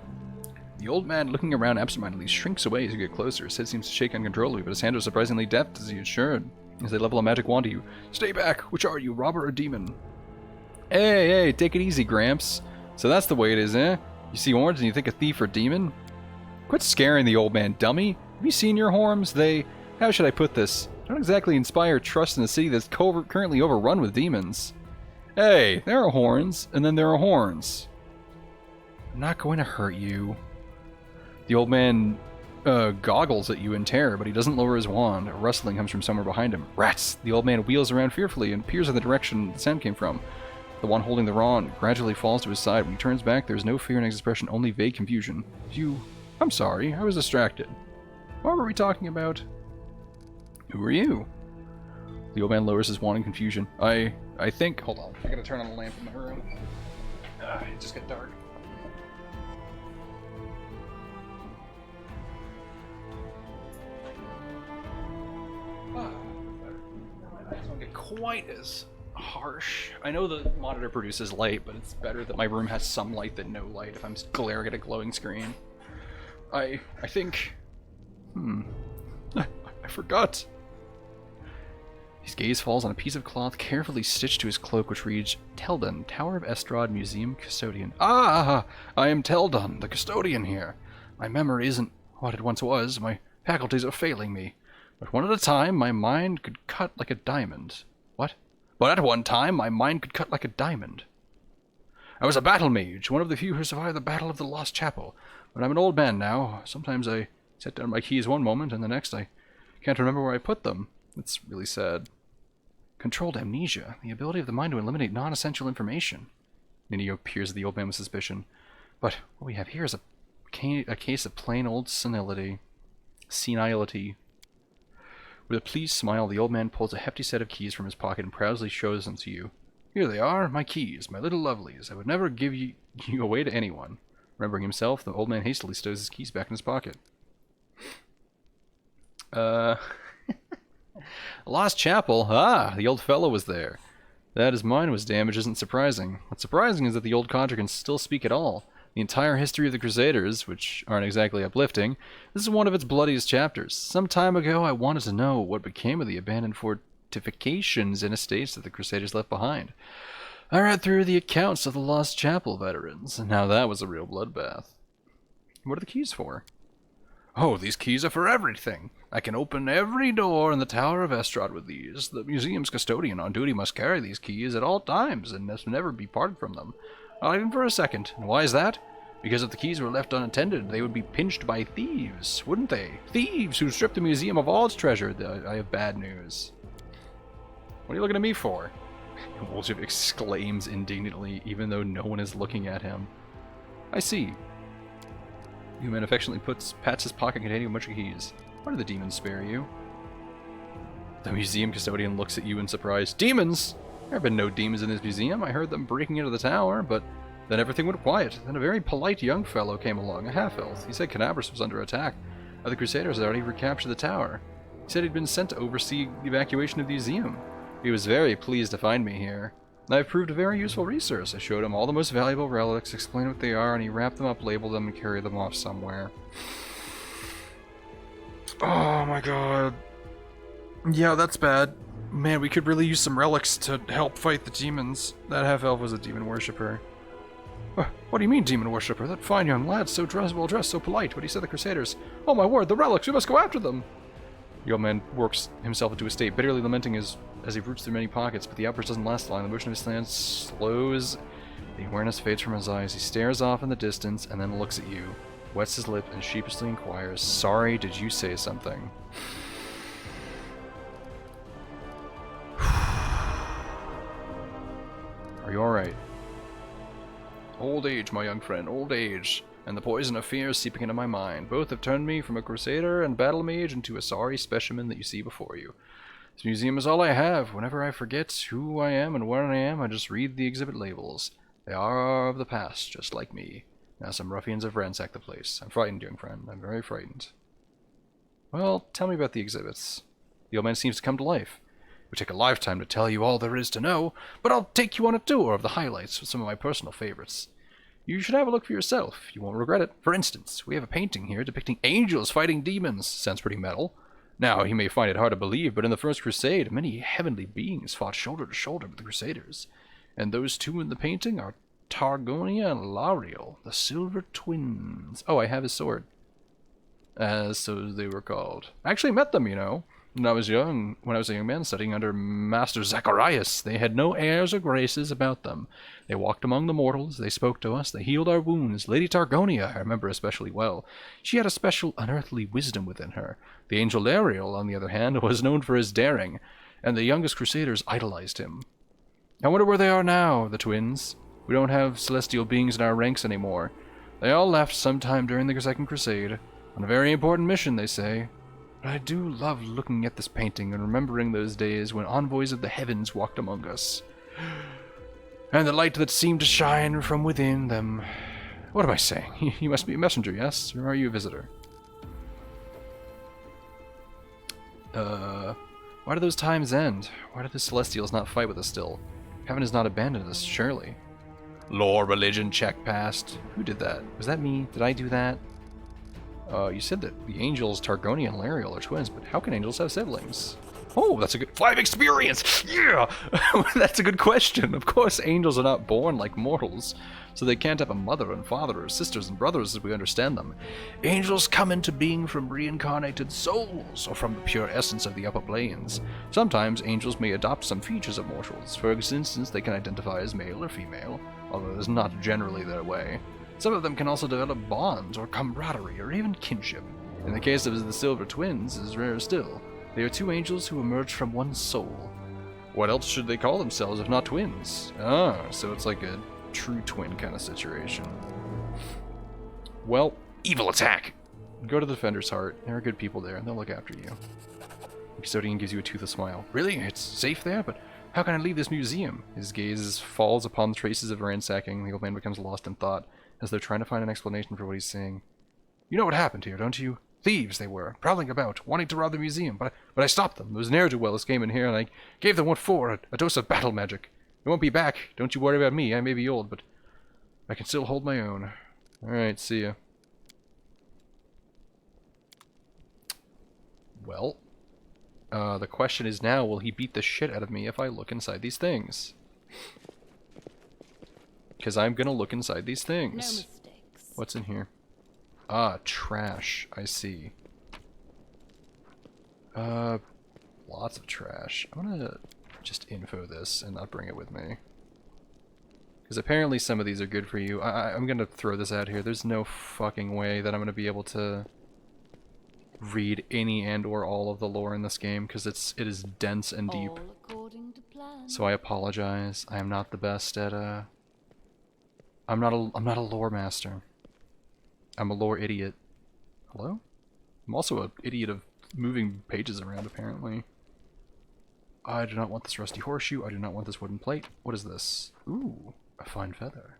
The old man, looking around absentmindedly, shrinks away as you get closer. His head seems to shake uncontrollably, but his hands are surprisingly deft as he assured. As they level a magic wand to you. Stay back! Which are you, robber or demon? Hey, take it easy, Gramps. So that's the way it is, eh? You see orange and you think a thief or demon? Quit scaring the old man, dummy. Have you seen your horns? They... how should I put this? Don't exactly inspire trust in a city that's currently overrun with demons. Hey, there are horns, and then there are horns. I'm not going to hurt you. The old man goggles at you in terror, but he doesn't lower his wand. A rustling comes from somewhere behind him. Rats! The old man wheels around fearfully and peers in the direction the sound came from. The one holding the wand gradually falls to his side. When he turns back, there's no fear in his expression, only vague confusion. I'm sorry, I was distracted. What were we talking about? Who are you? The old man lowers his wand in confusion. I think... Hold on. I gotta turn on the lamp in my room. It just got dark. I just don't get quite as harsh. I know the monitor produces light, but it's better that my room has some light than no light if I'm glaring at a glowing screen. I think... I forgot. His gaze falls on a piece of cloth carefully stitched to his cloak, which reads, Teldon, Tower of Estrad Museum Custodian. Ah! I am Teldon, the custodian here. My memory isn't what it once was. My faculties are failing me. But one at a time, my mind could cut like a diamond. What? But at one time, my mind could cut like a diamond. I was a battle mage, one of the few who survived the Battle of the Lost Chapel. But I'm an old man now. Sometimes I set down my keys one moment, and the next I can't remember where I put them. It's really sad. Controlled amnesia, the ability of the mind to eliminate non-essential information. Ninio peers at the old man with suspicion. But what we have here is a case of plain old senility. Senility. With a pleased smile, the old man pulls a hefty set of keys from his pocket and proudly shows them to you. Here they are, my keys, my little lovelies. I would never give you away to anyone. Remembering himself, the old man hastily stows his keys back in his pocket. Lost Chapel? Ah, the old fellow was there. That his mind was damaged isn't surprising. What's surprising is that the old codger can still speak at all. The entire history of the Crusaders, which aren't exactly uplifting, this is one of its bloodiest chapters. Some time ago I wanted to know what became of the abandoned fortifications and estates that the Crusaders left behind. I read through the accounts of the Lost Chapel veterans, and now that was a real bloodbath. What are the keys for? Oh, these keys are for everything. I can open every door in the Tower of Estrad with these. The museum's custodian on duty must carry these keys at all times and must never be parted from them. Not even for a second. And why is that? Because if the keys were left unattended, they would be pinched by thieves, wouldn't they? Thieves who stripped the museum of all its treasure. I have bad news. What are you looking at me for? Woljip exclaims indignantly, even though no one is looking at him. I see. The man affectionately pats his pocket containing a bunch of keys. Why did the demons spare you? The museum custodian looks at you in surprise. Demons? There have been no demons in this museum. I heard them breaking into the tower, but then everything went quiet. Then a very polite young fellow came along, a half-elf. He said Canabras was under attack. The Crusaders had already recaptured the tower. He said he'd been sent to oversee the evacuation of the museum. He was very pleased to find me here. I've proved a very useful resource. I showed him all the most valuable relics, explained what they are, and he wrapped them up, labeled them, and carried them off somewhere. Oh my god. Yeah, that's bad. Man, we could really use some relics to help fight the demons. That half-elf was a demon worshipper. What do you mean, demon worshipper? That fine young lad, so well-dressed, so polite. What he said the Crusaders. Oh my word, the relics! We must go after them! The old man works himself into a state, bitterly lamenting as he roots through many pockets, but the outburst doesn't last long. The motion of his hands slows. The awareness fades from his eyes. He stares off in the distance and then looks at you, wets his lip, and sheepishly inquires, Sorry, did you say something? Are you alright? Old age, my young friend, old age, and the poison of fear seeping into my mind. Both have turned me from a crusader and battle mage into a sorry specimen that you see before you. This museum is all I have. Whenever I forget who I am and where I am, I just read the exhibit labels. They are of the past, just like me. Now some ruffians have ransacked the place. I'm frightened, young friend. I'm very frightened. Well, tell me about the exhibits. The old man seems to come to life. It would take a lifetime to tell you all there is to know, but I'll take you on a tour of the highlights with some of my personal favorites. You should have a look for yourself. You won't regret it. For instance, we have a painting here depicting angels fighting demons. Sounds pretty metal. Now, you may find it hard to believe, but in the First Crusade, many heavenly beings fought shoulder to shoulder with the Crusaders. And those two in the painting are Targonia and Lariel, the Silver Twins. Oh, I have his sword. So they were called. I actually met them, you know. When I was a young man studying under Master Zacharias, they had no airs or graces about them. They walked among the mortals, they spoke to us, they healed our wounds. Lady Targonia I remember especially well. She had a special unearthly wisdom within her. The angel Ariel, on the other hand, was known for his daring, and the youngest crusaders idolized him. I wonder where they are now, the twins. We don't have celestial beings in our ranks anymore. They all left sometime during the Second Crusade. On a very important mission, they say. But I do love looking at this painting and remembering those days when envoys of the heavens walked among us. And the light that seemed to shine from within them. What am I saying? You must be a messenger, yes? Or are you a visitor? Why do those times end? Why do the Celestials not fight with us still? Heaven has not abandoned us, surely. Lore, religion, check passed. Who did that? Was that me? Did I do that? You said that the angels, Targonia and Lariel, are twins, but how can angels have siblings? Oh, that's a good... Life experience! Yeah! That's a good question. Of course, angels are not born like mortals, so they can't have a mother and father or sisters and brothers as we understand them. Angels come into being from reincarnated souls, or from the pure essence of the upper planes. Sometimes angels may adopt some features of mortals. For instance, they can identify as male or female, although it is not generally their way. Some of them can also develop bonds, or camaraderie, or even kinship. In the case of the Silver Twins, it is rarer still. They are two angels who emerge from one soul. What else should they call themselves if not twins? Ah, so it's like a true twin kind of situation. Well, evil attack! Go to the Defender's Heart. There are good people there, and they'll look after you. The custodian gives you a toothless smile. Really? It's safe there? But how can I leave this museum? His gaze falls upon the traces of ransacking. The old man becomes lost in thought, as though trying to find an explanation for what he's saying. You know what happened here, don't you? Thieves they were, prowling about, wanting to rob the museum, but I stopped them. Those ne'er-do-wells came in here, and I gave them what for, a dose of battle magic. They won't be back. Don't you worry about me. I may be old, but I can still hold my own. Alright, see ya. Well, the question is now, will he beat the shit out of me if I look inside these things? Because I'm gonna look inside these No things. mistakes. What's in here? Ah, trash. I see. Lots of trash. I'm gonna just info this and not bring it with me. Because apparently some of these are good for you. I'm gonna throw this out here. There's no fucking way that I'm gonna be able to read any and or all of the lore in this game, because it is dense and deep. All according to plan. So I apologize. I am not the best at I'm not a lore master. I'm a lore idiot. Hello? I'm also an idiot of moving pages around, apparently. I do not want this rusty horseshoe. I do not want this wooden plate. What is this? Ooh, a fine feather.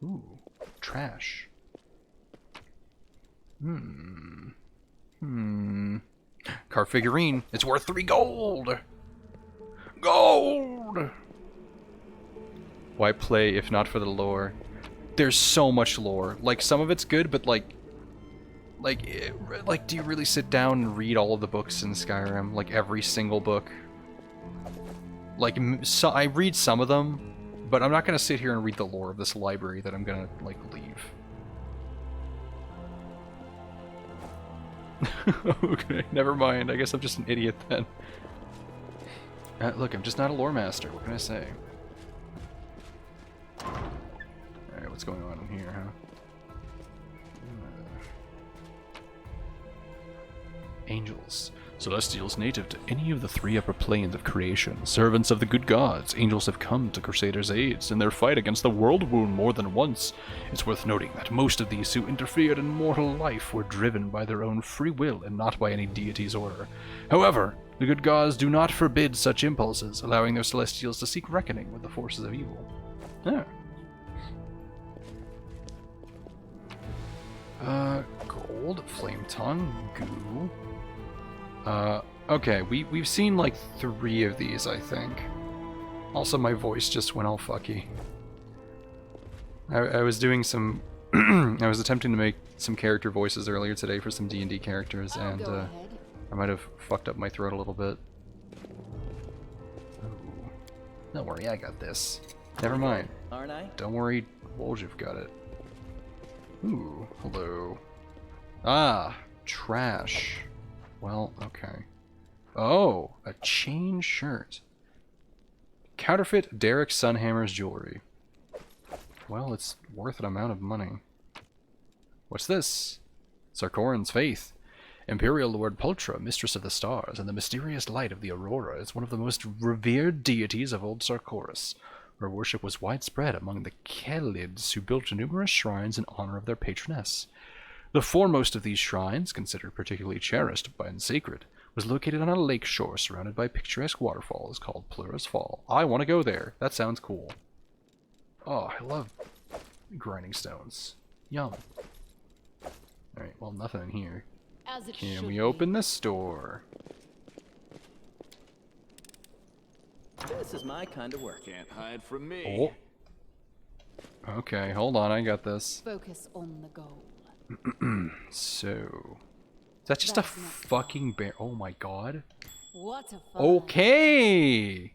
Ooh, trash. Car figurine. It's worth 3 gold! Gold! Why play if not for the lore? There's so much lore. Like, some of it's good, but like, do you really sit down and read all of the books in Skyrim? Like, every single book? Like, so I read some of them, but I'm not gonna sit here and read the lore of this library that I'm gonna, like, leave. Okay, never mind. I guess I'm just an idiot then. Look, I'm just not a lore master. What can I say? Alright, what's going on in here, huh? Angels. Celestials native to any of the 3 upper planes of creation. Servants of the good gods. Angels have come to Crusaders' aids in their fight against the world wound more than once. It's worth noting that most of these who interfered in mortal life were driven by their own free will and not by any deity's order. However, the good gods do not forbid such impulses, allowing their celestials to seek reckoning with the forces of evil. Ah. Gold, flame tongue, goo. Okay, we've seen like 3 of these, I think. Also, my voice just went all fucky. I was doing some... I was attempting to make some character voices earlier today for some D&D characters, I'll and go ahead. I might have fucked up my throat a little bit. Ooh. Don't worry, I got this. Never mind. Aren't I? Don't worry, Woljev got it. Ooh, hello. Ah, trash. Well, okay. Oh, a chain shirt. Counterfeit Derek Sunhammer's jewelry. Well, it's worth an amount of money. What's this? Sarkoran's faith. Imperial Lord Pultra, Mistress of the Stars, and the mysterious light of the Aurora, is one of the most revered deities of old Sarkoris. Her worship was widespread among the Khalids, who built numerous shrines in honor of their patroness. The foremost of these shrines, considered particularly cherished and sacred, was located on a lake shore surrounded by picturesque waterfalls called Plura's Fall. I want to go there. That sounds cool. Oh, I love grinding stones. Yum. Alright, well, nothing in here. As it Can should we be. open this door? This is my kind of work. Can't hide from me. Oh. Okay, hold on, I got this. Focus on the goal. So... Is that just a That's not fucking bear? Oh my god. What a fun. Okay!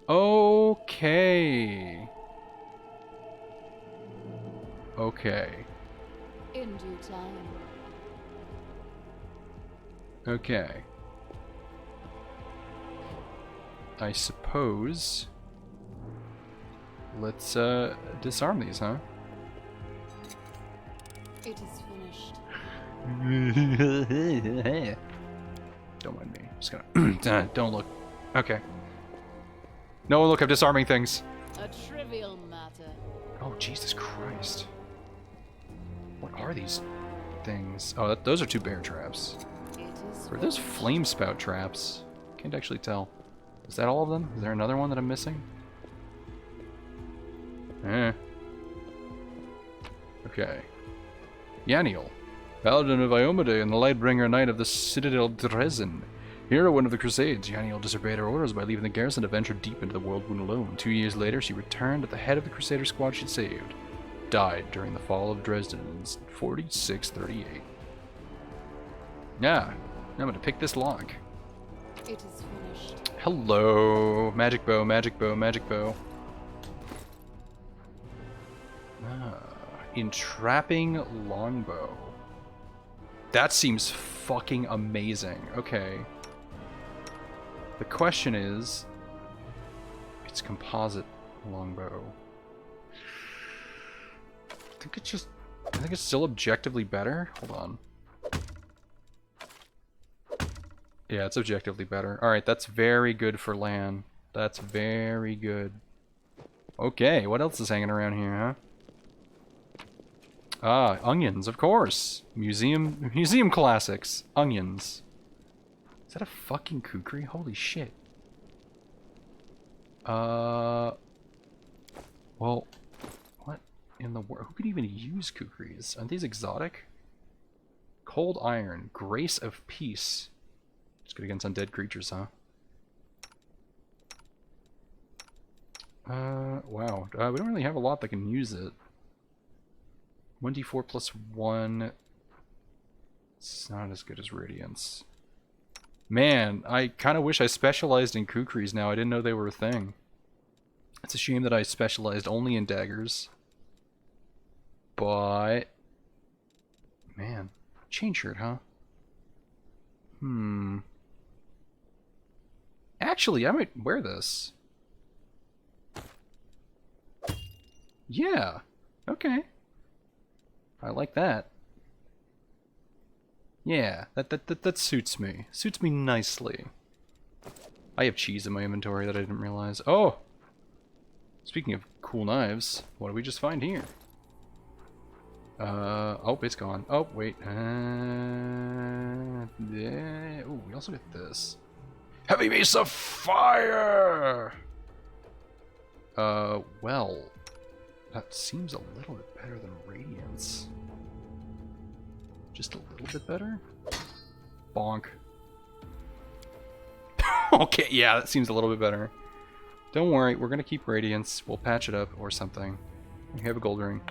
Okay. Okay. In due time. Okay. I suppose... Let's, disarm these, huh? It is finished. Don't mind me. Just gonna... don't look. Okay. No, look, I'm disarming things. A trivial matter. Oh, Jesus Christ. What are these things? Oh, those are 2 bear traps. It is Are those finished. flame spout traps? Can't actually tell. Is that all of them? Is there another one that I'm missing? Okay. Yaniel, Paladin of Iomade and the Lightbringer Knight of the Citadel Dresden. Heroine of the Crusades, Yaniel disobeyed her orders by leaving the garrison to venture deep into the world wound alone. 2 years later, she returned at the head of the Crusader squad she'd saved. Died during the fall of Dresden in 4638. Yeah, I'm gonna pick this lock. It is finished. Hello, magic bow, magic bow, magic bow. Entrapping longbow. That seems fucking amazing. Okay. The question is, it's composite longbow. I think it's still objectively better. Hold on. Yeah, it's objectively better. Alright, that's very good for LAN. That's very good. Okay, what else is hanging around here, huh? Ah, onions, of course. Museum classics. Onions. Is that a fucking kukri? Holy shit. Well, what in the world? Who could even use kukris? Aren't these exotic? Cold iron. Grace of peace. It's good against undead creatures, huh? Wow. We don't really have a lot that can use it. 1d4 plus 1. It's not as good as Radiance. Man, I kind of wish I specialized in kukris now. I didn't know they were a thing. It's a shame that I specialized only in daggers. But... Man. Chain shirt, huh? Actually, I might wear this. Yeah. Okay. I like that. Yeah, that suits me. Suits me nicely. I have cheese in my inventory that I didn't realize. Oh! Speaking of cool knives, what did we just find here? Oh, it's gone. Oh, wait. Yeah. Ooh, we also get this. Heavy Mace of Fire! Well, that seems a little bit better than Radiance. Just a little bit better? Bonk. Okay, yeah, that seems a little bit better. Don't worry, we're gonna keep Radiance. We'll patch it up or something. We have a gold ring.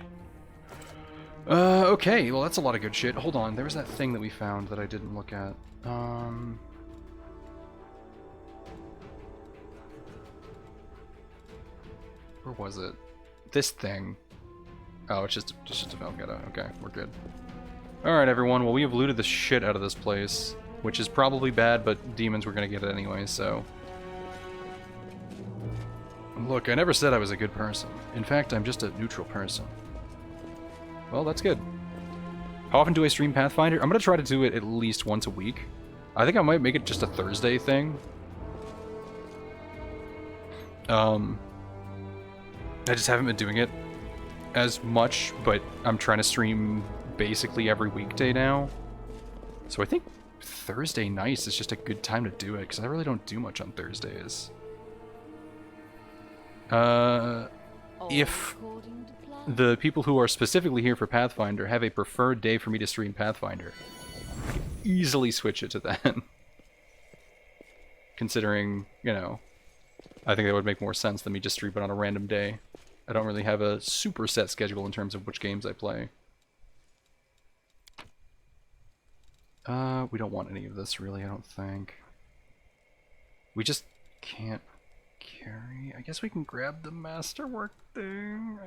Okay, well that's a lot of good shit. Hold on, there was that thing that we found that I didn't look at. Where was it? This thing. Oh, it's just a Valgetta. Okay, we're good. Alright everyone, well we have looted the shit out of this place. Which is probably bad, but demons were gonna get it anyway, so... Look, I never said I was a good person. In fact, I'm just a neutral person. Well, that's good. How often do I stream Pathfinder? I'm gonna try to do it at least once a week. I think I might make it just a Thursday thing. I just haven't been doing it as much, but I'm trying to stream basically every weekday now. So I think Thursday nights is just a good time to do it, because I really don't do much on Thursdays. If According to plan. the people who are specifically here for Pathfinder have a preferred day for me to stream Pathfinder, I can easily switch it to then. Considering, you know, I think that would make more sense than me just stream it on a random day. I don't really have a super set schedule in terms of which games I play. We don't want any of this, really, I don't think. We just can't carry... I guess we can grab the masterwork thing.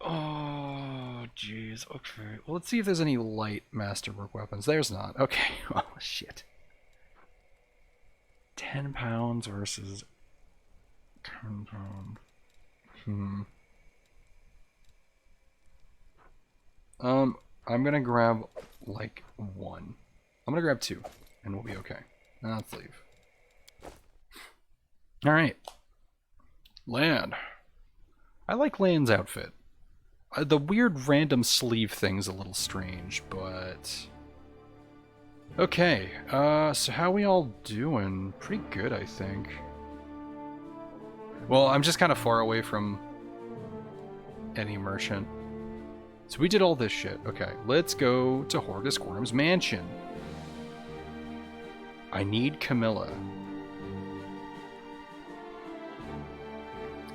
Oh, jeez. Okay. Well, let's see if there's any light masterwork weapons. There's not. Okay. Oh, shit. 10 pounds versus 10 pounds. I'm gonna grab, like, one. I'm gonna grab two, and we'll be okay. Now let's leave. Alright. Lan. I like Lan's outfit. The weird random sleeve thing's a little strange, but... Okay, so how we all doing? Pretty good, I think. Well, I'm just kind of far away from any merchant. So we did all this shit. Okay, let's go to Horgus Quorum's mansion. I need Camilla.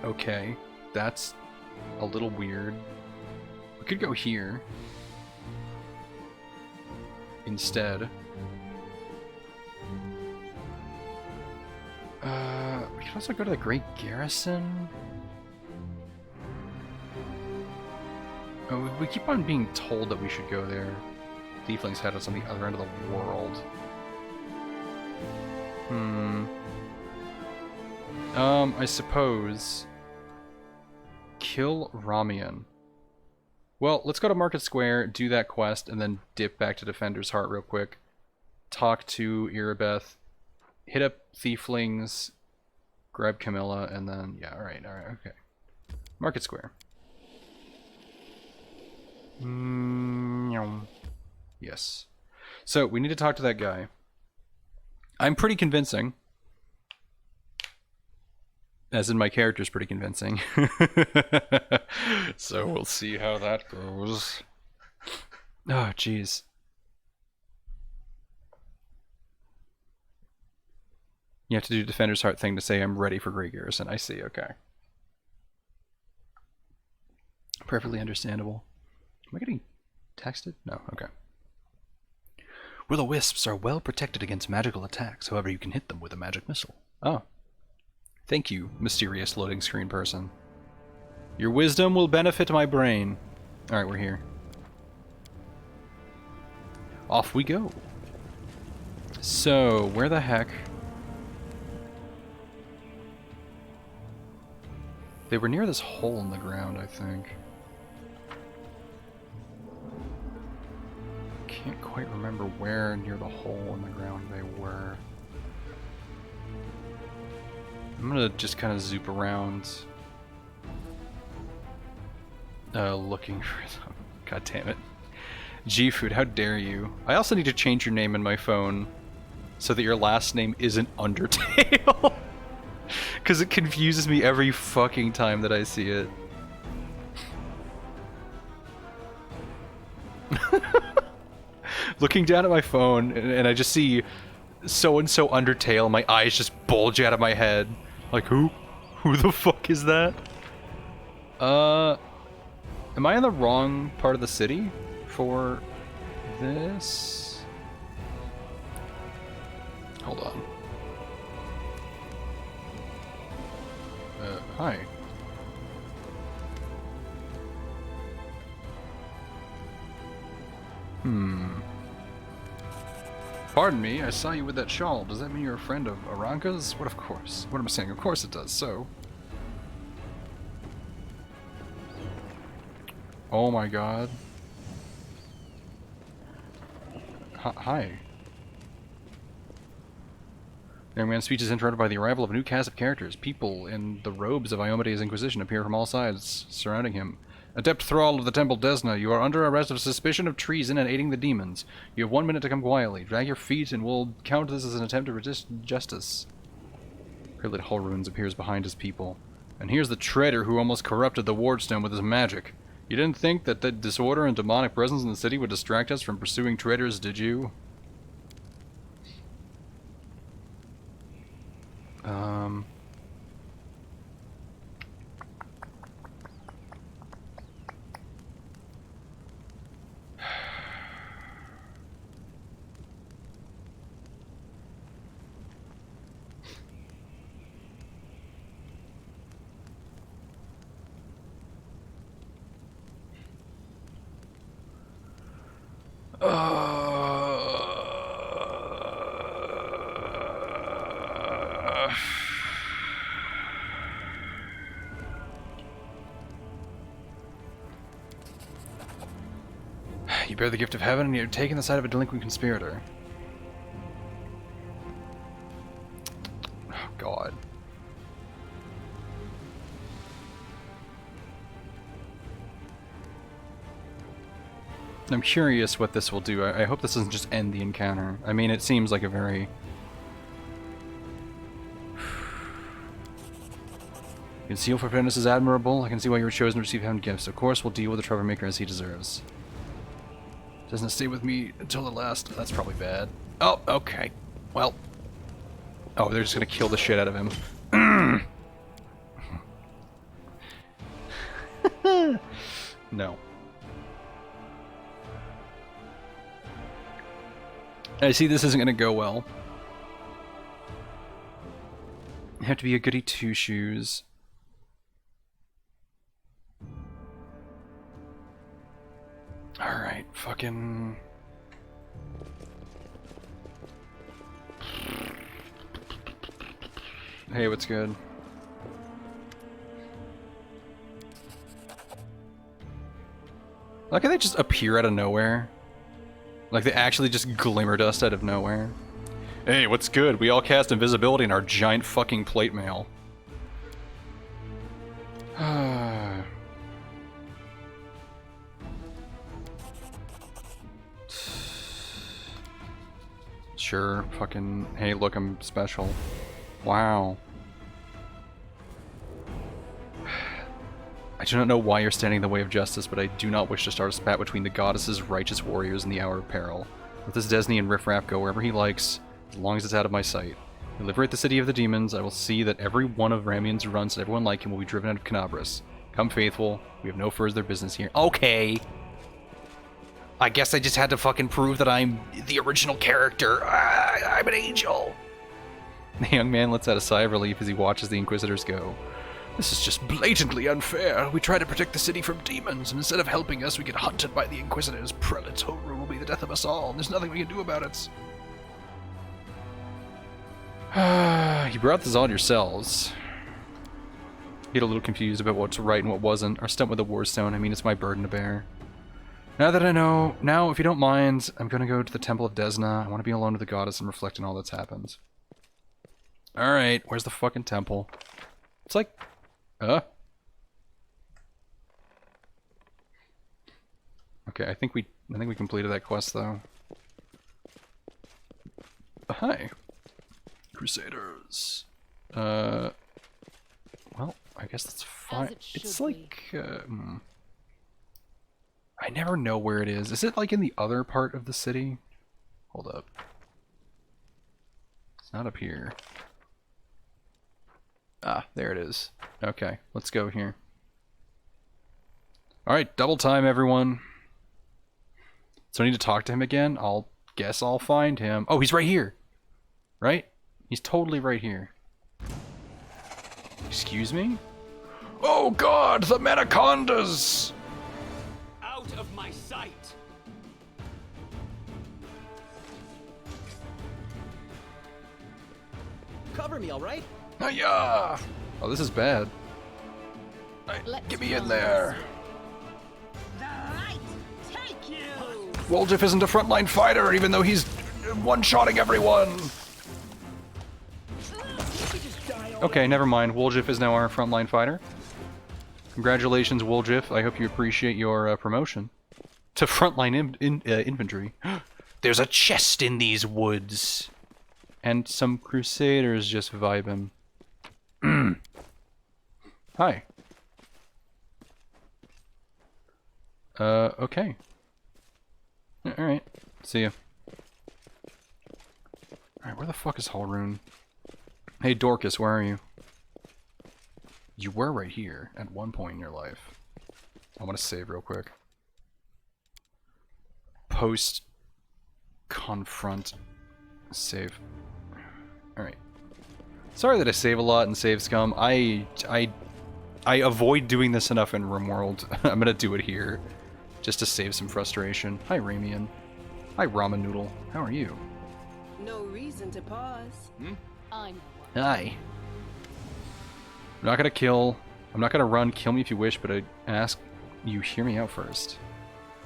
Okay, that's a little weird. We could go here instead. We could also go to the Great Garrison. Oh, we keep on being told that we should go there. Tiefling's head is on the other end of the world. I suppose... Kill Ramian. Well, let's go to Market Square, do that quest, and then dip back to Defender's Heart real quick. Talk to Irabeth. Hit up Thieflings. Grab Camilla, and then... Yeah, alright, okay. Market Square. Yes. So, we need to talk to that guy. I'm pretty convincing. As in, my character's pretty convincing. So, we'll see how that goes. Oh, jeez. You have to do Defender's Heart thing to say I'm ready for Great Garrison. I see, okay. Perfectly understandable. Am I getting texted? No, okay. Will-o-wisps are well protected against magical attacks, however you can hit them with a magic missile. Oh. Thank you, mysterious loading screen person. Your wisdom will benefit my brain. Alright, we're here. Off we go. So, where the heck... They were near this hole in the ground, I think. Can't quite remember where near the hole in the ground they were. I'm gonna just kind of zoop around, looking for them. God damn it. G-Food, how dare you. I also need to change your name in my phone so that your last name isn't Undertale. Because it confuses me every fucking time that I see it. Looking down at my phone, and I just see so-and-so Undertale, my eyes just bulge out of my head. Like, who? Who the fuck is that? Am I in the wrong part of the city for this? Hold on. Hi. Pardon me, I saw you with that shawl. Does that mean you're a friend of Aranka's? What, of course? What am I saying? Of course it does, so... Oh my god. Hi. The young man's speech is interrupted by the arrival of a new cast of characters. People in the robes of Iomede's Inquisition appear from all sides, surrounding him. Adept Thrall of the Temple Desna, you are under arrest of suspicion of treason and aiding the demons. You have 1 minute to come quietly. Drag your feet and we'll count this as an attempt to resist justice. Krillid Hallrunes appears behind his people. And here's the traitor who almost corrupted the Wardstone with his magic. You didn't think that the disorder and demonic presence in the city would distract us from pursuing traitors, did you? You bear the gift of heaven and you're taking the side of a delinquent conspirator. Oh, God. I'm curious what this will do. I hope this doesn't just end the encounter. I mean, it seems like a very... Conceal forgiveness is admirable. I can see why you were chosen to receive heaven gifts. Of course, we'll deal with the troublemaker as he deserves. Doesn't stay with me until the last. That's probably bad. Oh, okay. Well. Oh, they're just gonna kill the shit out of him. No. I see this isn't gonna go well. You have to be a goody two-shoes. Alright, fucking... Hey, what's good? Like, how they just appear out of nowhere? Like, they actually just glimmer dust out of nowhere? Hey, what's good? We all cast invisibility in our giant fucking plate mail. Sure, fucking, hey, look, I'm special. Wow. I do not know why you're standing in the way of justice, but I do not wish to start a spat between the goddess's righteous warriors in the hour of peril. Let this Desnian riffraff go wherever he likes, as long as it's out of my sight. We liberate the city of the demons, I will see that every one of Ramian's runs and everyone like him will be driven out of Canabras. Come faithful, we have no further business here. Okay! I guess I just had to fucking prove that I'm the original character. I'm an angel! The young man lets out a sigh of relief as he watches the Inquisitors go. This is just blatantly unfair. We try to protect the city from demons, and instead of helping us, we get hunted by the Inquisitors. Prelate's home rule will be the death of us all, and there's nothing we can do about it. You brought this on yourselves. Get a little confused about what's right and what wasn't. Our stunt with the Warstone, I mean, it's my burden to bear. Now that I know, now, if you don't mind, I'm gonna go to the Temple of Desna. I want to be alone with the goddess and reflect on all that's happened. Alright, where's the fucking temple? It's like... Okay, I think we completed that quest, though. Hi. Crusaders. Well, I guess that's fine. It's like, I never know where it is. Is it like in the other part of the city? Hold up. It's not up here. Ah, there it is. Okay, let's go here. Alright, double time, everyone. So I need to talk to him again? Guess I'll find him. Oh, he's right here! Right? He's totally right here. Excuse me? Oh god, the Manacondas! Out of my sight! Cover me, alright? Hiya! Oh, this is bad. Get me in there. The light take you! Woljif isn't a frontline fighter, even though he's one-shotting everyone. Okay, never mind. Woljif is now our frontline fighter. Congratulations, Woljif. I hope you appreciate your promotion to frontline infantry. There's a chest in these woods. And some crusaders just vibing. Hi. Okay. Alright. See ya. Alright, where the fuck is Hallrune? Hey, Dorcas, where are you? You were right here at one point in your life. I want to save real quick. Post. Confront. Save. Alright. Sorry that I save a lot in Save Scum. I avoid doing this enough in RimWorld. I'm gonna do it here. Just to save some frustration. Hi, Ramian. Hi, Ramen Noodle. How are you? No reason to pause. I know. Hi. I'm not gonna kill. I'm not gonna run. Kill me if you wish, but I ask you hear me out first.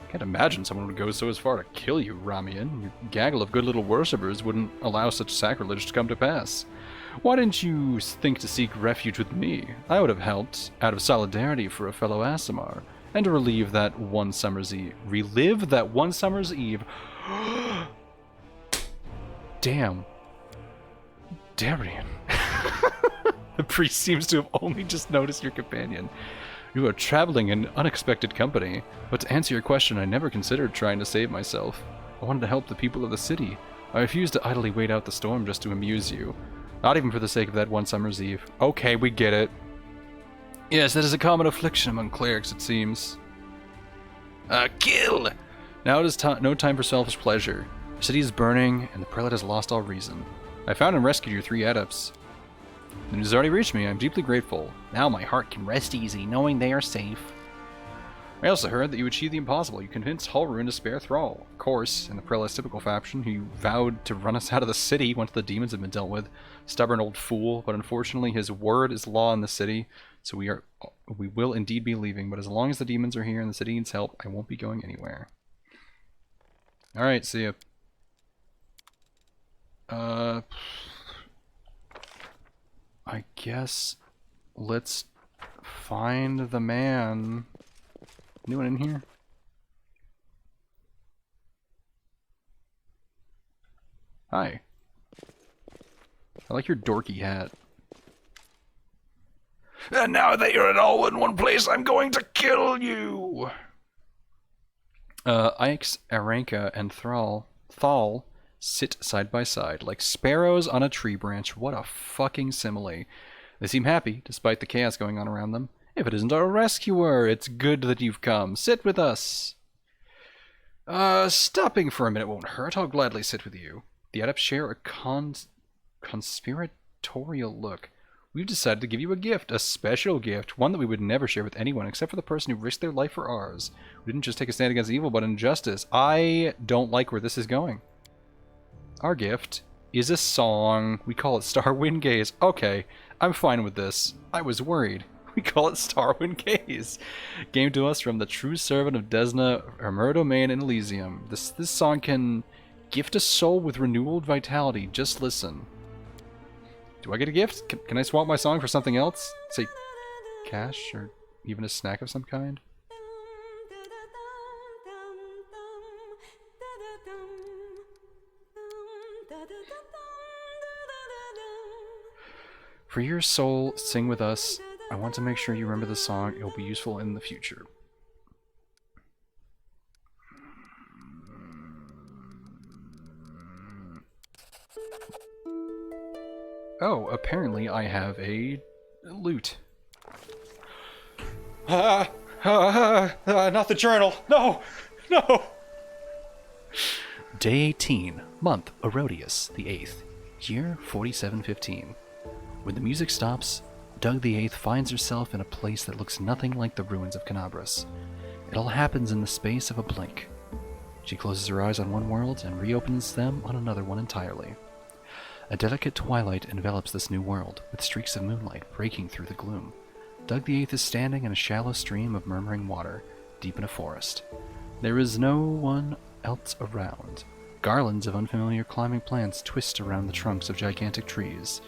Can't imagine someone would go so as far to kill you, Ramian. Your gaggle of good little worshippers wouldn't allow such sacrilege to come to pass. Why didn't you think to seek refuge with me? I would have helped, out of solidarity for a fellow Aasimar, and to relive that one summer's eve. Damn. Darian. The priest seems to have only just noticed your companion. You are traveling in unexpected company, but to answer your question, I never considered trying to save myself. I wanted to help the people of the city. I refused to idly wait out the storm just to amuse you. Not even for the sake of that one summer's eve. Okay, we get it. Yes, that is a common affliction among clerics, it seems. Kill! Now it is no time for selfish pleasure. The city is burning, and the prelate has lost all reason. I found and rescued your 3 adepts. The news has already reached me. I'm deeply grateful. Now my heart can rest easy, knowing they are safe. I also heard that you achieved the impossible. You convinced Hallrune to spare Thrall. Of course, in the prelate's typical fashion, he vowed to run us out of the city once the demons have been dealt with. Stubborn old fool, but unfortunately his word is law in the city, so we will indeed be leaving, but as long as the demons are here and the city needs help, I won't be going anywhere. Alright, see ya. I guess let's find the man. Anyone in here? Hi. I like your dorky hat. And now that you're all in one place, I'm going to kill you! Ix, Aranka, and Thal sit side by side, like sparrows on a tree branch. What a fucking simile. They seem happy, despite the chaos going on around them. If it isn't our rescuer, it's good that you've come. Sit with us. Stopping for a minute won't hurt. I'll gladly sit with you. The adepts share a conspiratorial look. We've decided to give you a gift, a special gift, one that we would never share with anyone except for the person who risked their life for ours. We didn't just take a stand against evil, but injustice. I don't like where this is going. Our gift is a song. We call it Starwind Gaze. Okay, I'm fine with this. I was worried. We call it Starwind Gaze. Came to us from the true servant of Desna, her domain in Elysium. This song can gift a soul with renewed vitality. Just listen. Do I get a gift? Can I swap my song for something else? Say cash or even a snack of some kind? For your soul, sing with us. I want to make sure you remember the song. It will be useful in the future. Oh, apparently I have a lute. Not the journal. No! No! Day 18. Month, Erodius, the 8th. Year 4715. When the music stops, Doug the 8th finds herself in a place that looks nothing like the ruins of Canabras. It all happens in the space of a blink. She closes her eyes on one world and reopens them on another one entirely. A delicate twilight envelops this new world, with streaks of moonlight breaking through the gloom. Doug the 8th is standing in a shallow stream of murmuring water, deep in a forest. There is no one else around. Garlands of unfamiliar climbing plants twist around the trunks of gigantic trees.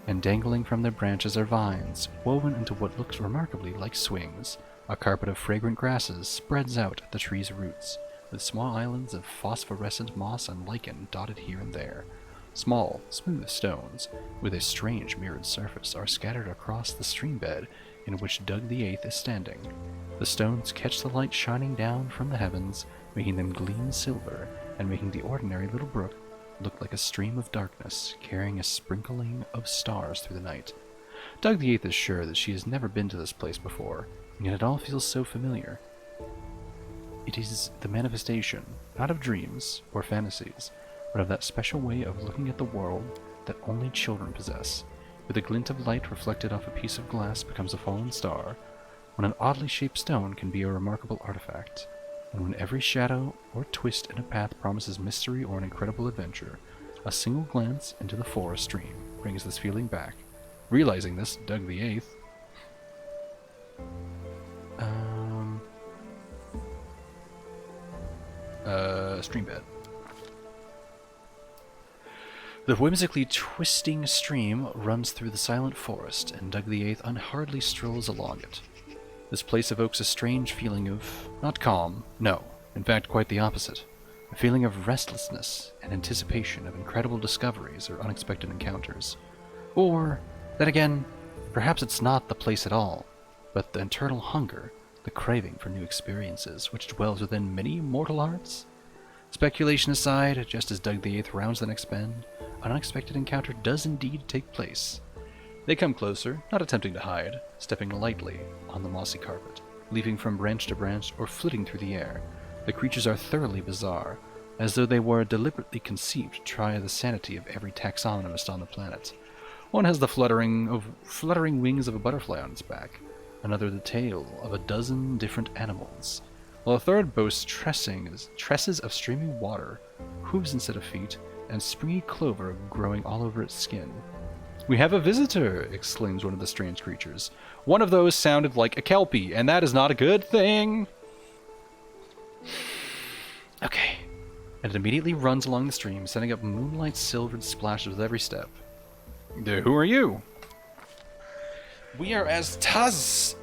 and dangling from their branches are vines, woven into what looks remarkably like swings. A carpet of fragrant grasses spreads out at the tree's roots, with small islands of phosphorescent moss and lichen dotted here and there. Small, smooth stones, with a strange mirrored surface, are scattered across the stream bed in which Doug the Eighth is standing. The stones catch the light shining down from the heavens, making them gleam silver, and making the ordinary little brook look like a stream of darkness, carrying a sprinkling of stars through the night. Doug the Eighth is sure that she has never been to this place before, and yet it all feels so familiar. It is the manifestation, not of dreams or fantasies, but of that special way of looking at the world that only children possess, where the glint of light reflected off a piece of glass becomes a fallen star, when an oddly shaped stone can be a remarkable artifact, and when every shadow or twist in a path promises mystery or an incredible adventure. A single glance into the forest stream brings this feeling back. Realizing this, Doug the Eighth stream bed. The whimsically twisting stream runs through the silent forest, and Doug the Eighth unhurriedly strolls along it. This place evokes a strange feeling of, not calm, no, in fact quite the opposite, a feeling of restlessness and anticipation of incredible discoveries or unexpected encounters. Or, then again, perhaps it's not the place at all, but the internal hunger, the craving for new experiences, which dwells within many mortal hearts. Speculation aside, just as Doug the Eighth rounds the next bend, an unexpected encounter does indeed take place. They come closer, not attempting to hide, stepping lightly on the mossy carpet, leaping from branch to branch or flitting through the air. The creatures are thoroughly bizarre, as though they were deliberately conceived to try the sanity of every taxonomist on the planet. One has the fluttering wings of a butterfly on its back, another the tail of a dozen different animals, while a third boasts tresses of streaming water, hooves instead of feet, and springy clover growing all over its skin. "We have a visitor!" exclaims one of the strange creatures. One of those sounded like a kelpie, and that is not a good thing! Okay. And it immediately runs along the stream, sending up moonlight-silvered splashes with every step. Who are you? We are Azatas.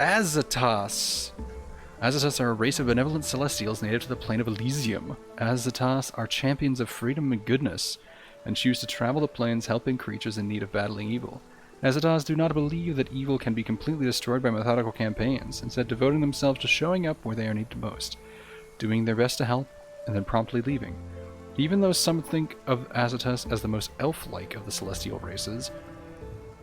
Azatas are a race of benevolent celestials native to the plane of Elysium. Azatas are champions of freedom and goodness, and choose to travel the plains helping creatures in need of battling evil. Azatas do not believe that evil can be completely destroyed by methodical campaigns, instead devoting themselves to showing up where they are needed most, doing their best to help, and then promptly leaving. Even though some think of Azatas as the most elf-like of the celestial races,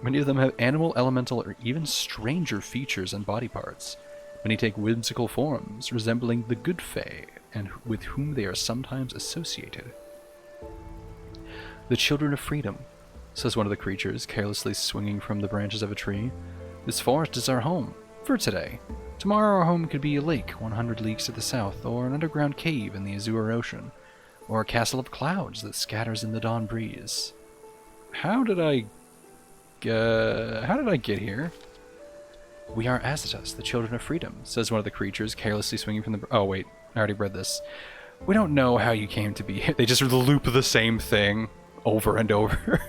many of them have animal, elemental, or even stranger features and body parts. Many take whimsical forms, resembling the good fae, and with whom they are sometimes associated. "The children of freedom," says one of the creatures, carelessly swinging from the branches of a tree. "This forest is our home, for today. Tomorrow our home could be a lake 100 leagues to the south, or an underground cave in the azure ocean, or a castle of clouds that scatters in the dawn breeze." How did I get here? "We are Azatas, the children of freedom," says one of the creatures, carelessly swinging from the... Oh, wait. I already read this. "We don't know how you came to be here." They just loop the same thing over and over.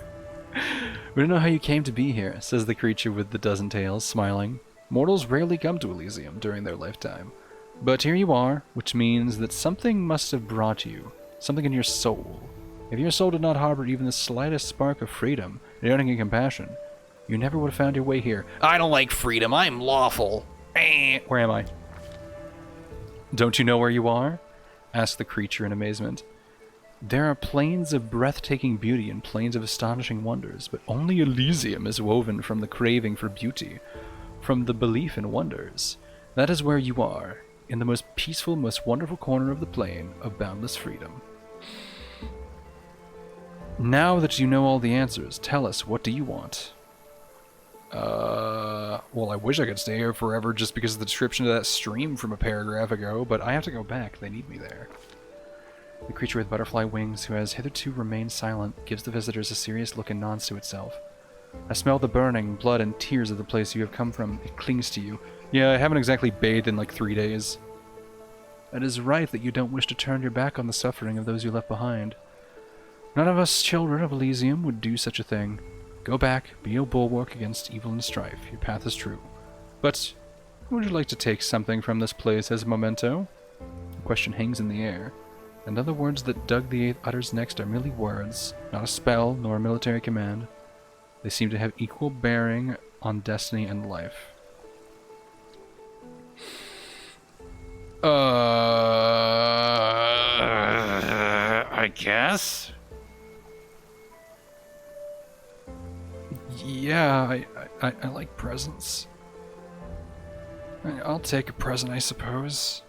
"We don't know how you came to be here," says the creature with the dozen tails, smiling. "Mortals rarely come to Elysium during their lifetime. But here you are, which means that something must have brought you. Something in your soul. If your soul did not harbor even the slightest spark of freedom, yearning and compassion, you never would have found your way here." "I don't like freedom. I'm lawful." Where am I? "Don't you know where you are?" asked the creature in amazement. "There are plains of breathtaking beauty and plains of astonishing wonders, but only Elysium is woven from the craving for beauty, from the belief in wonders. That is where you are, in the most peaceful, most wonderful corner of the plain of boundless freedom. Now that you know all the answers, tell us, what do you want?" Well, I wish I could stay here forever just because of the description of that stream from a paragraph ago, but I have to go back. They need me there. The creature with butterfly wings, who has hitherto remained silent, gives the visitors a serious look and nods to itself. "I smell the burning, blood, and tears of the place you have come from. It clings to you. Yeah, I haven't exactly bathed in like 3 days. It is right that you don't wish to turn your back on the suffering of those you left behind. None of us children of Elysium would do such a thing. Go back, be a bulwark against evil and strife. Your path is true. But would you like to take something from this place as a memento? The question hangs in the air. And other words that Doug the Eighth utters next are merely words, not a spell nor a military command. They seem to have equal bearing on destiny and life. I guess? Yeah, I like presents. I'll take a present, I suppose.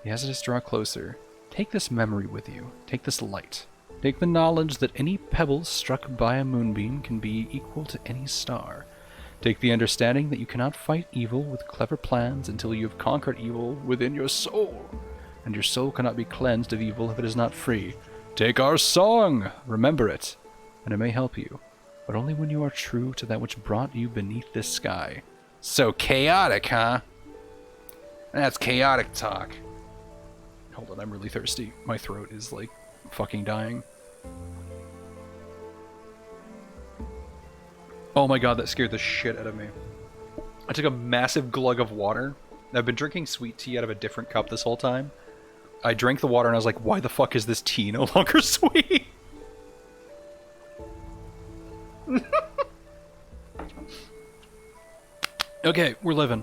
The Azatist draw closer. Take this memory with you. Take this light. Take the knowledge that any pebble struck by a moonbeam can be equal to any star. Take the understanding that you cannot fight evil with clever plans until you have conquered evil within your soul. And your soul cannot be cleansed of evil if it is not free. Take our song! Remember it. And it may help you. But only when you are true to that which brought you beneath this sky. So chaotic, huh? That's chaotic talk. Hold on, I'm really thirsty. My throat is like fucking dying. Oh my god, that scared the shit out of me. I took a massive glug of water. I've been drinking sweet tea out of a different cup this whole time. I drank the water and I was like, why the fuck is this tea no longer sweet? Okay, we're living.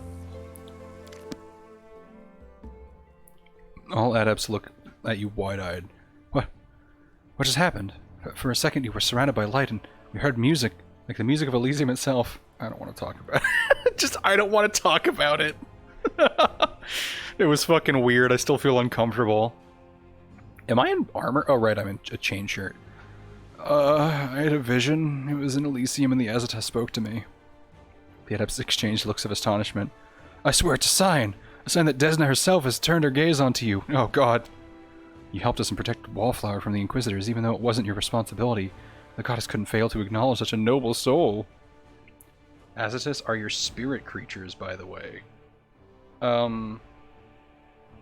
All adepts look at you wide-eyed. What just happened? For a second you were surrounded by light and we heard music, like the music of Elysium itself. I don't want to talk about it. I don't want to talk about it. It was fucking weird. I still feel uncomfortable. Am I in armor? Oh right, I'm in a chain shirt. I had a vision. It was in Elysium and the Azateth spoke to me. The adepts exchanged looks of astonishment. I swear it's a sign! A sign that Desna herself has turned her gaze onto you. Oh god. You helped us and protected Wallflower from the Inquisitors, even though it wasn't your responsibility. The goddess couldn't fail to acknowledge such a noble soul. Azateths are your spirit creatures, by the way.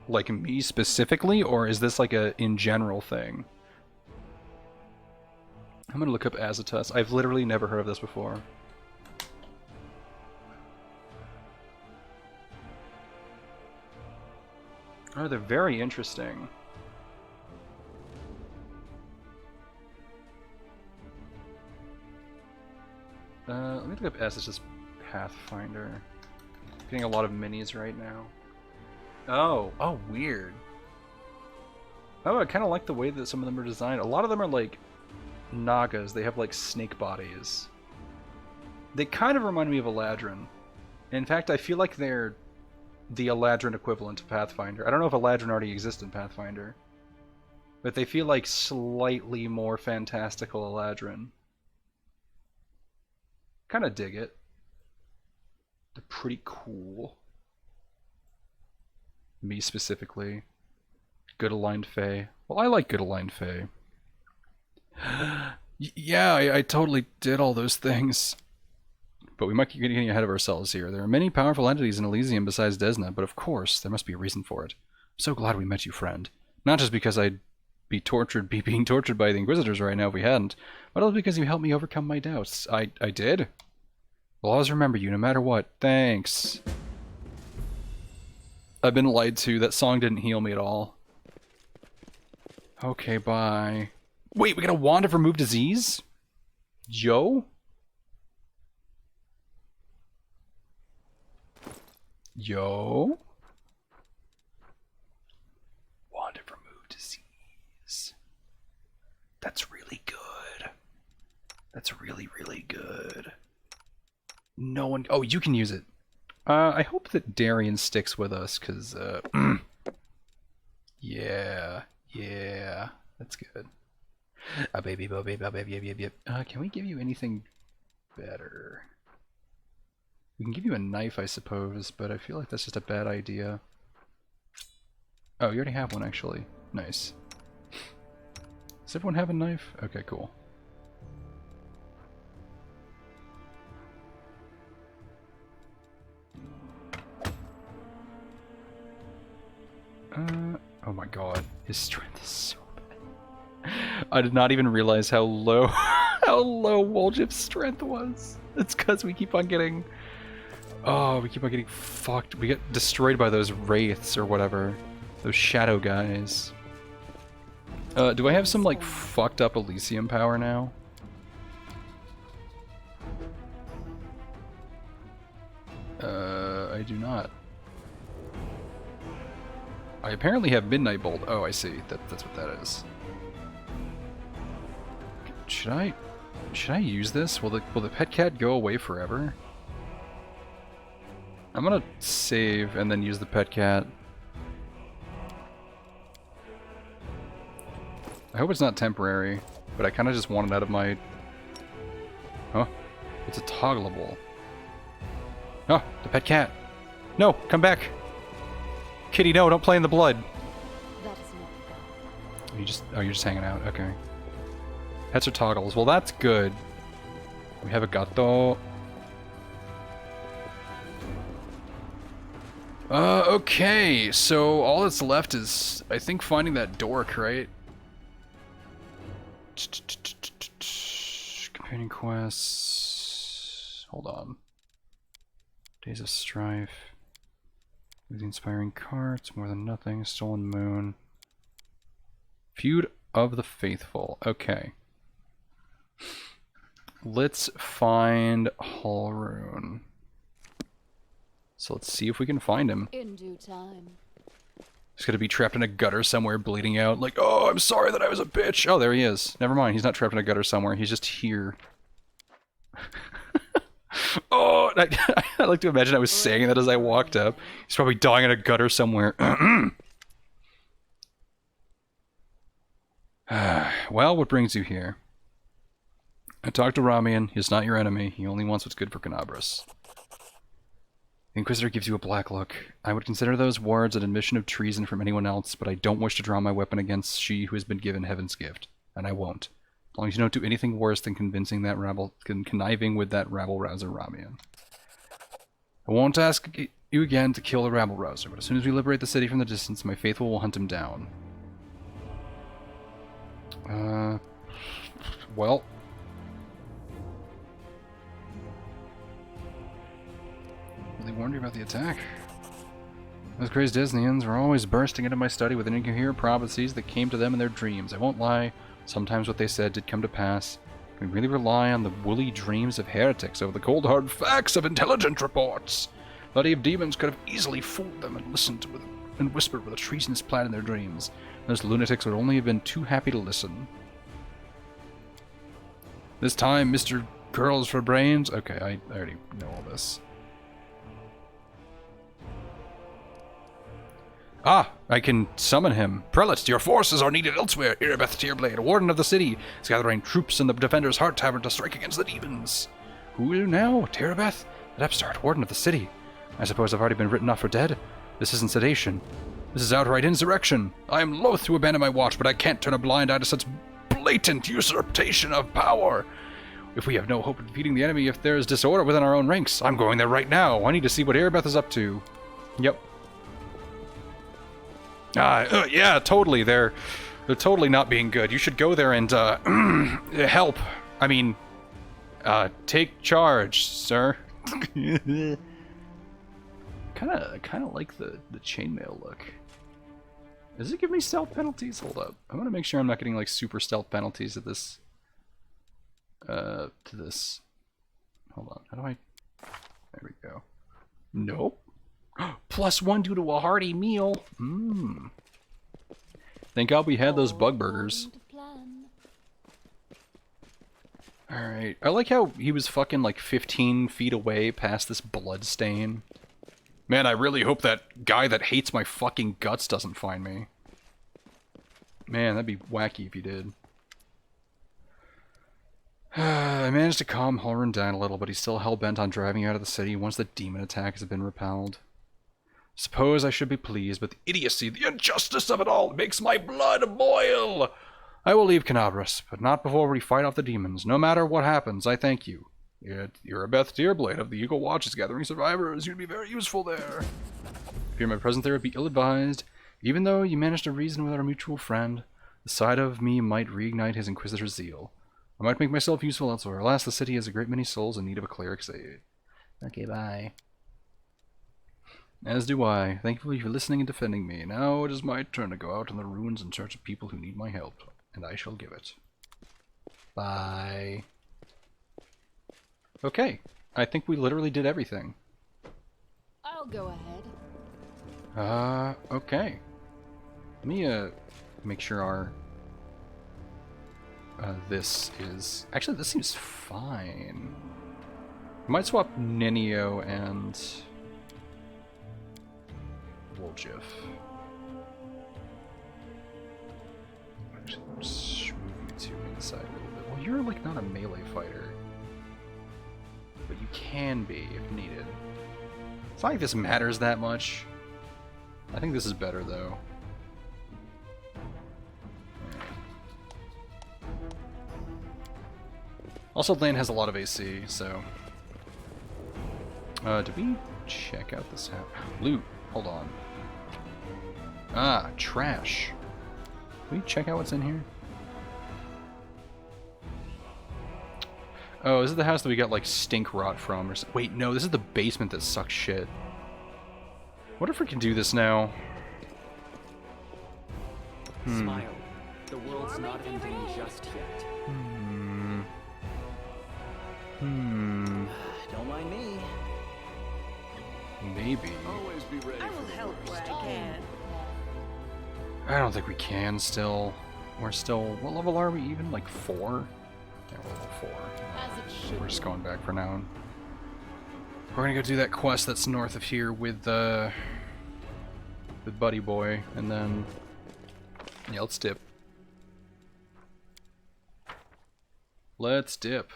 Like me specifically, or is this like a in general thing? I'm gonna look up Azateths. I've literally never heard of this before. Oh, they're very interesting. Let me look up Azateth's Pathfinder. Getting a lot of minis right now. Oh, weird. Oh, I kind of like the way that some of them are designed. A lot of them are like Nagas. They have like snake bodies. They kind of remind me of Eladrin. In fact, I feel like they're the Eladrin equivalent of Pathfinder. I don't know if Eladrin already exists in Pathfinder, but they feel like slightly more fantastical Eladrin. Kind of dig it. They're pretty cool. Me specifically. Good aligned Fae. Well, I like good aligned Fae. Yeah, I totally did all those things. But we might be getting ahead of ourselves here. There are many powerful entities in Elysium besides Desna, but of course, there must be a reason for it. I'm so glad we met you, friend. Not just because I'd be being tortured by the Inquisitors right now if we hadn't, but also because you helped me overcome my doubts. I did? I'll always remember you, no matter what. Thanks. I've been lied to. That song didn't heal me at all. Okay, bye. Wait, we got a wand of remove disease? Yo? Yo? Wand of remove disease. That's really good. That's really, really good. No one... Oh, you can use it. I hope that Darian sticks with us, because, yeah, that's good. Baby, can we give you anything better? We can give you a knife, I suppose, but I feel like that's just a bad idea. Oh, you already have one, actually. Nice. Does everyone have a knife? Okay, cool. Oh my god, his strength is so bad. I did not even realize how low how low Woljif's strength was. It's because we keep on getting... Oh, we keep on getting fucked. We get destroyed by those wraiths or whatever. Those shadow guys. Do I have some, like, fucked up Elysium power now? I do not. I apparently have Midnight Bolt. Oh, I see. That's what that is. Should I use this? Will the pet cat go away forever? I'm gonna save and then use the pet cat. I hope it's not temporary, but I kind of just want it out of my... Huh? It's a toggleable. Oh, the pet cat. No, come back. Kitty, no, don't play in the blood. That is not God. You're just hanging out. Okay. Pets are toggles. Well, that's good. We have a gato. Okay, so all that's left is, I think, finding that dork, right? Companion quests. Hold on. Days of Strife. With the Inspiring Carts, More Than Nothing, Stolen Moon. Feud of the Faithful. Okay. Let's find Hallrune. So let's see if we can find him. In due time. He's gonna be trapped in a gutter somewhere, bleeding out. Like, oh, I'm sorry that I was a bitch. Oh, there he is. Never mind. He's not trapped in a gutter somewhere. He's just here. Oh, I like to imagine I was saying that as I walked up. He's probably dying in a gutter somewhere. Well, what brings you here? I talked to Ramian. He's not your enemy. He only wants what's good for Canabras. The Inquisitor gives you a black look. I would consider those words an admission of treason from anyone else, but I don't wish to draw my weapon against she who has been given heaven's gift. And I won't. As long as you don't do anything worse than conniving with that rabble-rouser Ramian. I won't ask you again to kill the rabble-rouser, but as soon as we liberate the city from the distance, my faithful will hunt him down. Well... Really warned you about the attack. Those crazed Disneyans were always bursting into my study with incoherent prophecies that came to them in their dreams. I won't lie, sometimes what they said did come to pass. We really rely on the woolly dreams of heretics over the cold hard facts of intelligent reports. Bloody of demons could have easily fooled them and listened with and whispered with a treasonous plan in their dreams. Those lunatics would only have been too happy to listen. This time, Mr. Girls for Brains... Okay, I already know all this. Ah, I can summon him. Prelates, your forces are needed elsewhere. Erebeth Tearblade, warden of the city, is gathering troops in the Defender's Heart Tavern to strike against the demons. Who now? Terebeth? That upstart, warden of the city. I suppose I've already been written off for dead. This isn't sedation. This is outright insurrection. I am loath to abandon my watch, but I can't turn a blind eye to such blatant usurpation of power. If we have no hope of defeating the enemy, if there is disorder within our own ranks, I'm going there right now. I need to see what Erebeth is up to. Yep. Yeah, totally. They're totally not being good. You should go there and help. I mean, take charge, sir. Kind of like the chainmail look. Does it give me stealth penalties? Hold up. I want to make sure I'm not getting like super stealth penalties at this. To this. Hold on. How do I? There we go. Nope. +1 due to a hearty meal. Mmm. Thank God we had those bug burgers. Alright. I like how he was fucking like 15 feet away past this blood stain. Man, I really hope that guy that hates my fucking guts doesn't find me. Man, that'd be wacky if he did. I managed to calm Hallrune down a little, but he's still hell-bent on driving out of the city once the demon attack has been repelled. Suppose I should be pleased, but the idiocy, the injustice of it all makes my blood boil. I will leave Canabras, but not before we fight off the demons. No matter what happens, I thank you. Erebeth Tearblade of the Eagle Watch is gathering survivors. You'd be very useful there. Fear my presence there would be ill-advised. Even though you managed to reason with our mutual friend, the side of me might reignite his inquisitor zeal. I might make myself useful elsewhere. Alas, the city has a great many souls in need of a cleric's aid. Okay, bye. As do I. Thank you for listening and defending me. Now it is my turn to go out in the ruins in search of people who need my help, and I shall give it. Bye. Okay. I think we literally did everything. I'll go ahead. Okay. Let me, make sure our... this is... Actually, this seems fine. I might swap Ninio and... Woljif. Just move you two inside a little bit. Well, you're like not a melee fighter. But you can be if needed. It's not like this matters that much. I think this is better though. Also, land has a lot of AC, so... did we check out this house? Loot. Hold on. Ah, trash. Can we check out what's in here? Oh, this is the house that we got, like, stink rot from. Or wait, no, this is the basement that sucks shit. What if we can do this now? Smile. The world's not ending just yet. Don't mind me. Maybe. Always be ready I for will the help worst. where I can. I don't think we can still. We're still... What level are we even? Like 4? Yeah, we're level 4. As it should We're just be. going back for now. We're gonna go do that quest that's north of here with Buddy Boy, and then... Yeah, let's dip. Let's dip.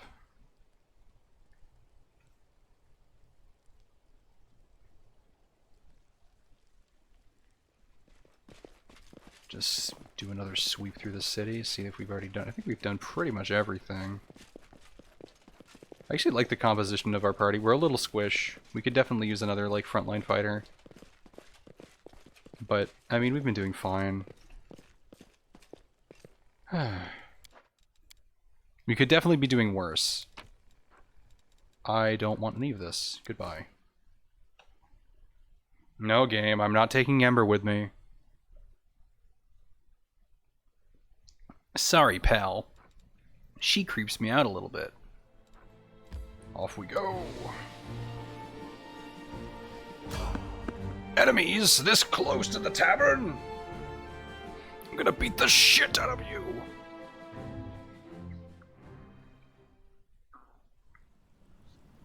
Just do another sweep through the city, see if we've already done... I think we've done pretty much everything. I actually like the composition of our party. We're a little squish. We could definitely use another, like, frontline fighter. But, I mean, we've been doing fine. We could definitely be doing worse. I don't want any of this. Goodbye. No game, I'm not taking Ember with me. Sorry, pal. She creeps me out a little bit. Off we go. Enemies this close to the tavern? I'm gonna beat the shit out of you.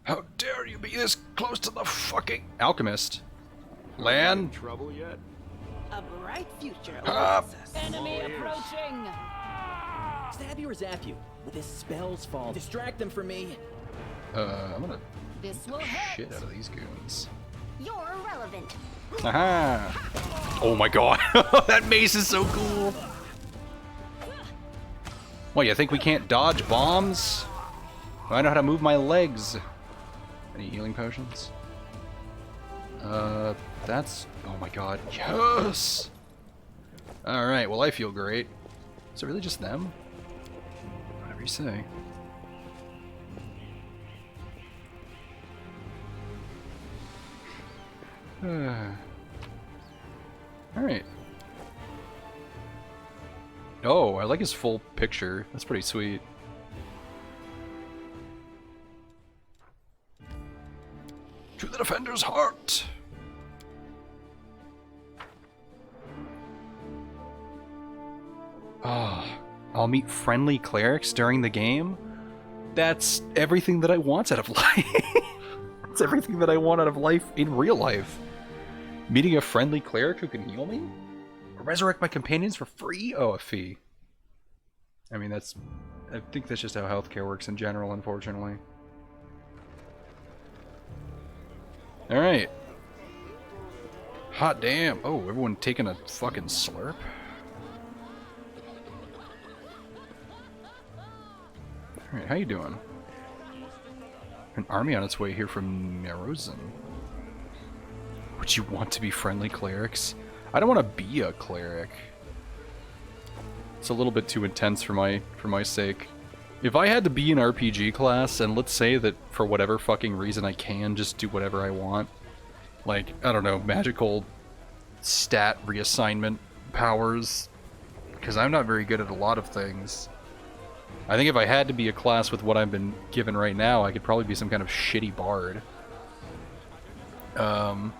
How dare you be this close to the fucking Alchemist. In Land. trouble yet? A bright future Up. awaits us. Enemy approaching! Stab you or zap you? This spell's fall. Distract them from me. I'm gonna This beat will the hit! shit out of these goons. You're irrelevant. Aha! Oh my god, that mace is so cool! What, you think we can't dodge bombs? I know how to move my legs. Any healing potions? That's... Oh my god, yes! Alright, well I feel great. Is it really just them? Whatever you say. Alright. Oh, I like his full picture. That's pretty sweet. to the defender's heart. Ah, I'll meet friendly clerics during the game? That's everything that I want out of life. That's everything that I want out of life in real life. Meeting a friendly cleric who can heal me? Resurrect my companions for free? Oh, a fee. I mean, that's... I think that's just how healthcare works in general, unfortunately. Alright. Hot damn. Oh, everyone taking a fucking slurp? Alright, how you doing? An army on its way here from Nerozan. Would you want to be friendly clerics? I don't want to be a cleric. It's a little bit too intense for my sake. If I had to be an RPG class, and let's say that for whatever fucking reason I can just do whatever I want, like, I don't know, magical stat reassignment powers, because I'm not very good at a lot of things. I think if I had to be a class with what I've been given right now, I could probably be some kind of shitty bard. I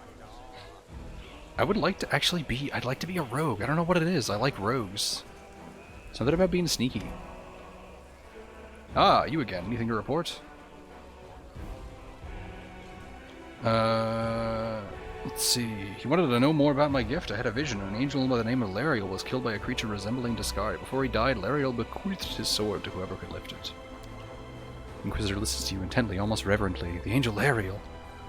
would like to actually be, I'd like to be a rogue. I don't know what it is. I like rogues. Something about being sneaky. Ah, you again. Anything to report? Let's see. He wanted to know more about my gift. I had a vision. An angel by the name of Lariel was killed by a creature resembling Discard. Before he died, Lariel bequeathed his sword to whoever could lift it. Inquisitor listens to you intently, almost reverently. The angel Lariel.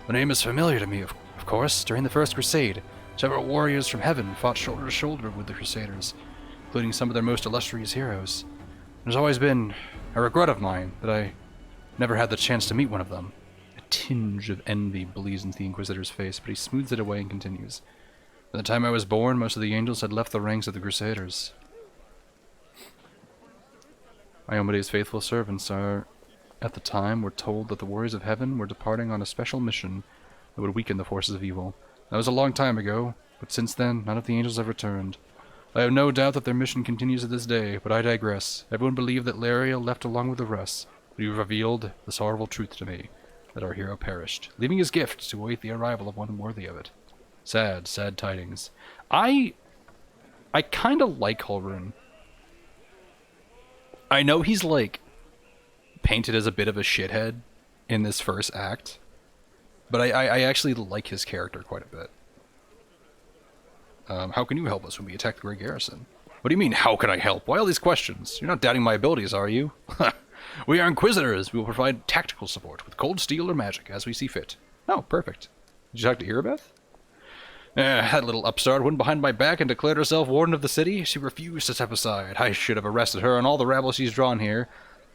The name is familiar to me, of course. During the First Crusade, several warriors from heaven fought shoulder to shoulder with the Crusaders, including some of their most illustrious heroes. There's always been a regret of mine that I never had the chance to meet one of them. A tinge of envy bleeds into the Inquisitor's face, but he smooths it away and continues. By the time I was born, most of the angels had left the ranks of the Crusaders. Iomede's faithful servants are, at the time, were told that the warriors of heaven were departing on a special mission that would weaken the forces of evil. That was a long time ago, but since then, none of the angels have returned. I have no doubt that their mission continues to this day, but I digress. Everyone believed that Lariel left along with the rest, but he revealed the sorrowful truth to me, that our hero perished, leaving his gift to await the arrival of one worthy of it. Sad, sad tidings. I kind of like Holrun. I know he's, like, painted as a bit of a shithead in this first act, but I actually like his character quite a bit. How can you help us when we attack the Great Garrison? What do you mean, how can I help? Why all these questions? You're not doubting my abilities, are you? We are Inquisitors. We will provide tactical support with cold steel or magic, as we see fit. Oh, perfect. Did you talk to Irabeth? That little upstart went behind my back and declared herself warden of the city. She refused to step aside. I should have arrested her and all the rabble she's drawn here.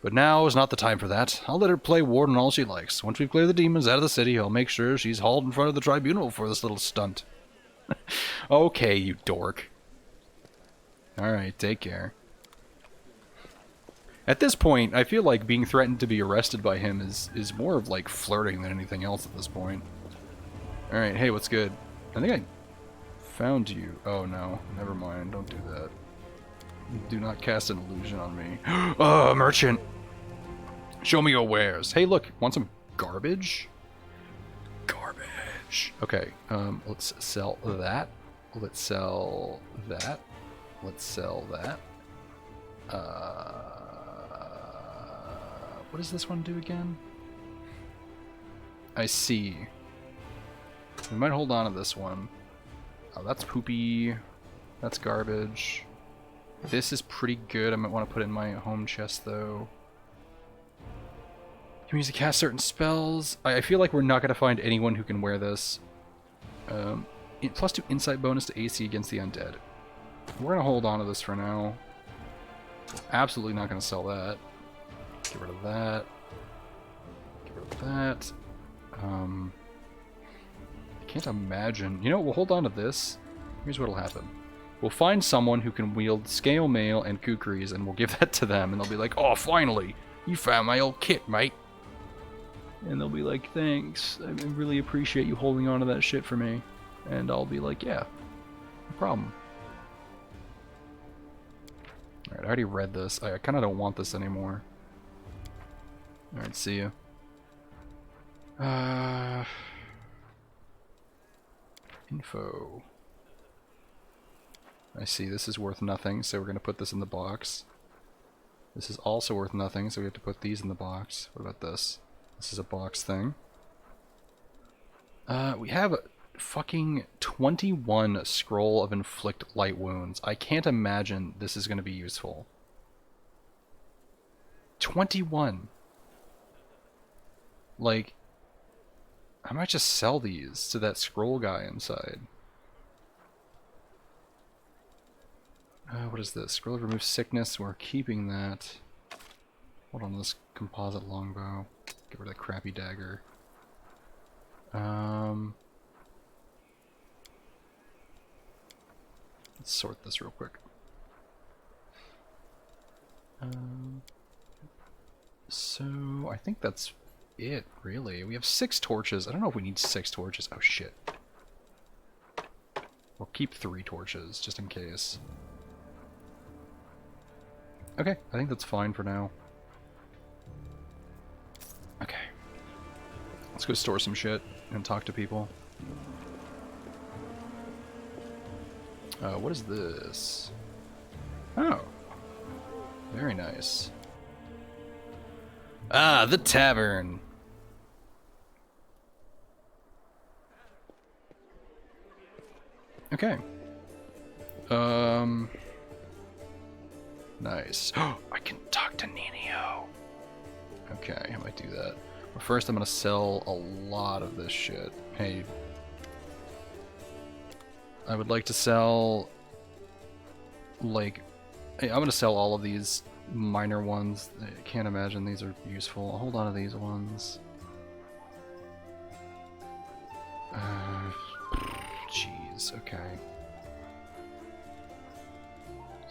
But now is not the time for that. I'll let her play warden all she likes. Once we've cleared the demons out of the city, I'll make sure she's hauled in front of the tribunal for this little stunt. Okay, you dork. Alright, take care. At this point, I feel like being threatened to be arrested by him is more of like flirting than anything else at this point. Alright, hey, what's good? I think I found you. Oh no, never mind, don't do that. Do not cast an illusion on me. Merchant! Show me your wares. Hey, look, want some garbage? Garbage. Okay, let's sell that. Let's sell that. Let's sell that. What does this one do again? I see. We might hold on to this one. Oh, that's poopy. That's garbage. This is pretty good. I might want to put it in my home chest, though. Can we use to cast certain spells? I feel like we're not going to find anyone who can wear this. +2 insight bonus to AC against the undead. We're going to hold on to this for now. Absolutely not going to sell that. Get rid of that. Get rid of that. I can't imagine. You know what? We'll hold on to this. Here's what'll happen. We'll find someone who can wield scale mail and kukris, and we'll give that to them, and they'll be like, "Oh, finally! You found my old kit, mate!" And they'll be like, "Thanks. I really appreciate you holding on to that shit for me." And I'll be like, "Yeah, no problem." Alright, I already read this. I kind of don't want this anymore. Alright, see ya. Info. I see, this is worth nothing, so we're going to put this in the box. This is also worth nothing, so we have to put these in the box. What about this? This is a box thing. We have a fucking 21 scroll of inflict light wounds. I can't imagine this is going to be useful. 21. Like, I might just sell these to that scroll guy inside. What is this? Scroll remove sickness. We're keeping that. Hold on, this composite longbow. Get rid of that crappy dagger. Let's sort this real quick. So I think that's it, really. We have 6 torches. I don't know if we need 6 torches. Oh shit. We'll keep 3 torches, just in case. Okay, I think that's fine for now. Okay. Let's go store some shit and talk to people. What is this? Oh. Very nice. Ah, the tavern. Okay. Nice. Oh, I can talk to Nino. Okay, I might do that. But first I'm gonna sell a lot of this shit. Hey. I would like to sell, like, I'm gonna sell all of these minor ones. I can't imagine these are useful. I'll hold on to these ones. Jeez, okay.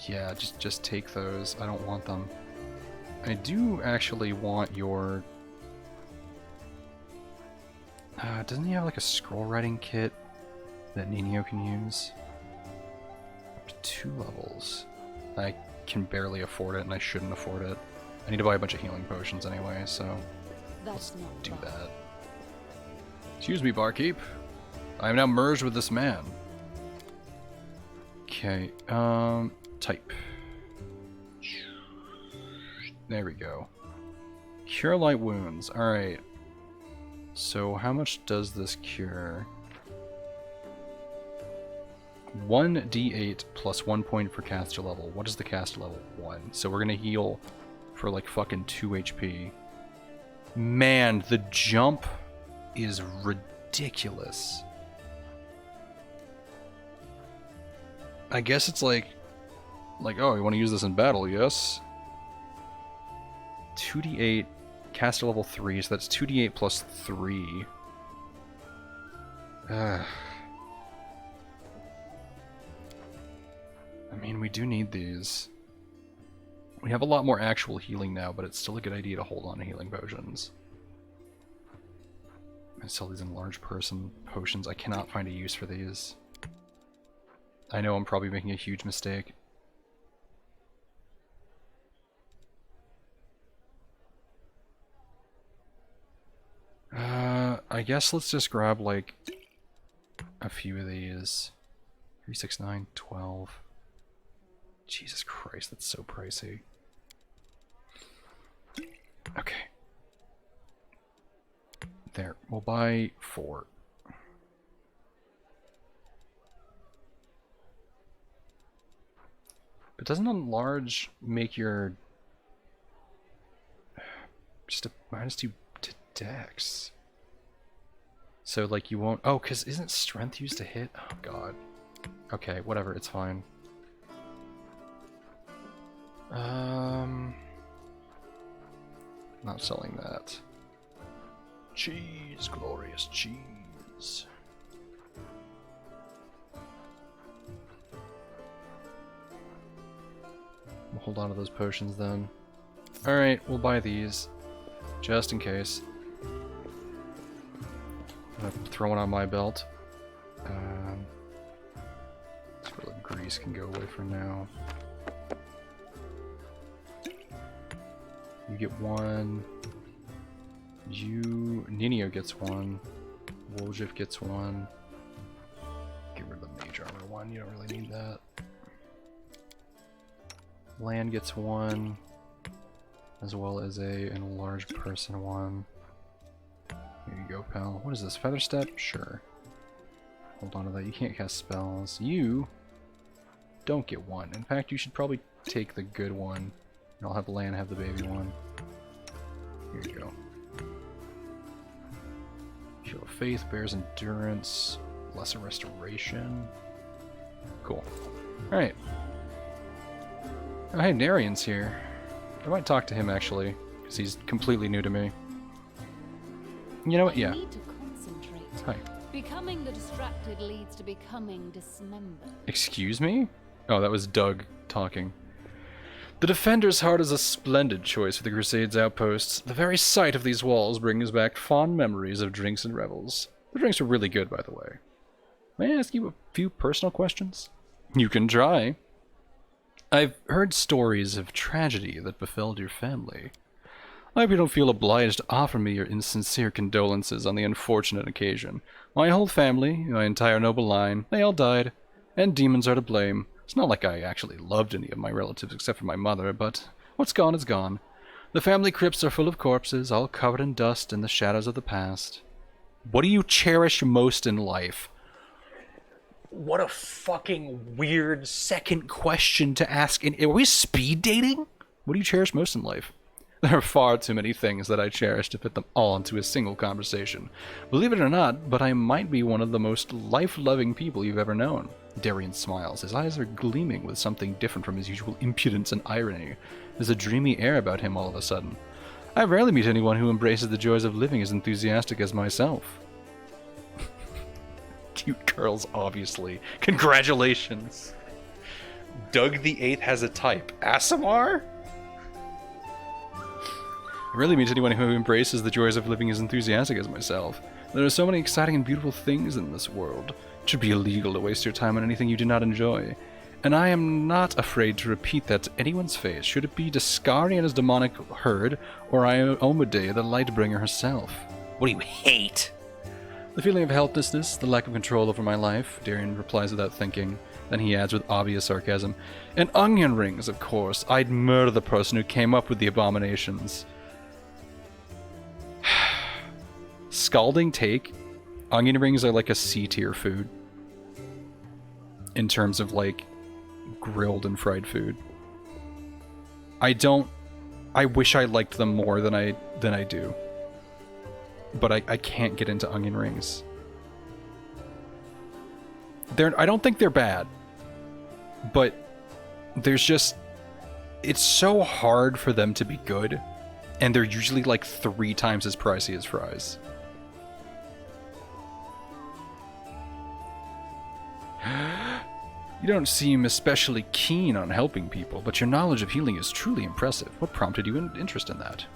Yeah, just take those. I don't want them. I do actually want your... doesn't he have like a scroll writing kit that Nino can use? Up to 2 levels. I can barely afford it and I shouldn't afford it. I need to buy a bunch of healing potions anyway, so That's not do bad. that. Excuse me, barkeep. I am now merged with this man. Okay, type. There we go. Cure light wounds. Alright. So how much does this cure? 1d8 plus 1 point for caster level. What is the caster level? 1. So we're gonna heal for like fucking 2 HP. Man, the jump is ridiculous. I guess it's like, oh, you want to use this in battle, yes? 2d8, caster level 3, so that's 2d8 plus 3. I mean, we do need these. We have a lot more actual healing now, but it's still a good idea to hold on to healing potions. I sell these in large person potions. I cannot find a use for these. I know I'm probably making a huge mistake. I guess let's just grab like a few of these. 3, 6, 9, 12. Jesus Christ, that's so pricey. Okay. There, we'll buy 4. But doesn't enlarge make your just a -2 to dex? So like you won't, oh, cause isn't strength used to hit? Oh god. Okay, whatever, it's fine. Not selling that. Cheese, glorious cheese. We'll hold on to those potions then. Alright, we'll buy these. Just in case. I'm gonna throw one on my belt. That's where the grease can go away for now. You get 1. Nino gets 1. Woljif gets 1. Get rid of the mage armor 1, you don't really need that. Land gets 1, as well as an enlarged person 1. Here you go, pal. What is this? Feather Step? Sure. Hold on to that. You can't cast spells. You don't get 1. In fact, you should probably take the good one. And I'll have Lan have the baby one. Here you go. Shield of Faith, bears endurance, lesser restoration. Cool. Alright. Oh, hey, Narian's here. I might talk to him actually, because he's completely new to me. You know what? Yeah. You need to concentrate. Hi. Becoming the distracted leads to becoming dismembered. Excuse me? Oh, that was Doug talking. The Defender's Heart is a splendid choice for the Crusade's outposts. The very sight of these walls brings back fond memories of drinks and revels. The drinks are really good, by the way. May I ask you a few personal questions? You can try. I've heard stories of tragedy that befell your family. I hope you don't feel obliged to offer me your insincere condolences on the unfortunate occasion. My whole family, my entire noble line, they all died, and demons are to blame. It's not like I actually loved any of my relatives except for my mother, but what's gone is gone. The family crypts are full of corpses, all covered in dust and the shadows of the past. What do you cherish most in life? What a fucking weird second question to ask. Are we speed dating? What do you cherish most in life? There are far too many things that I cherish to fit them all into a single conversation. Believe it or not, but I might be one of the most life-loving people you've ever known. Darian smiles. His eyes are gleaming with something different from his usual impudence and irony. There's a dreamy air about him all of a sudden. I rarely meet anyone who embraces the joys of living as enthusiastic as myself. Cute girls, obviously. Congratulations! Doug the Eighth has a type. Asimar? I rarely meet anyone who embraces the joys of living as enthusiastic as myself. There are so many exciting and beautiful things in this world. It should be illegal to waste your time on anything you do not enjoy. And I am not afraid to repeat that to anyone's face, should it be Dascari and his demonic herd, or Iomade, the Lightbringer herself. What do you hate? The feeling of helplessness, the lack of control over my life, Darian replies without thinking. Then he adds with obvious sarcasm, and onion rings, of course. I'd murder the person who came up with the abominations. Scalding take, onion rings are like a C-tier food. In terms of, like, grilled and fried food. I wish I liked them more than I do. But I can't get into onion rings. I don't think they're bad. But there's just... It's so hard for them to be good. And they're usually like 3 times as pricey as fries. You don't seem especially keen on helping people, but your knowledge of healing is truly impressive. What prompted you interest in that?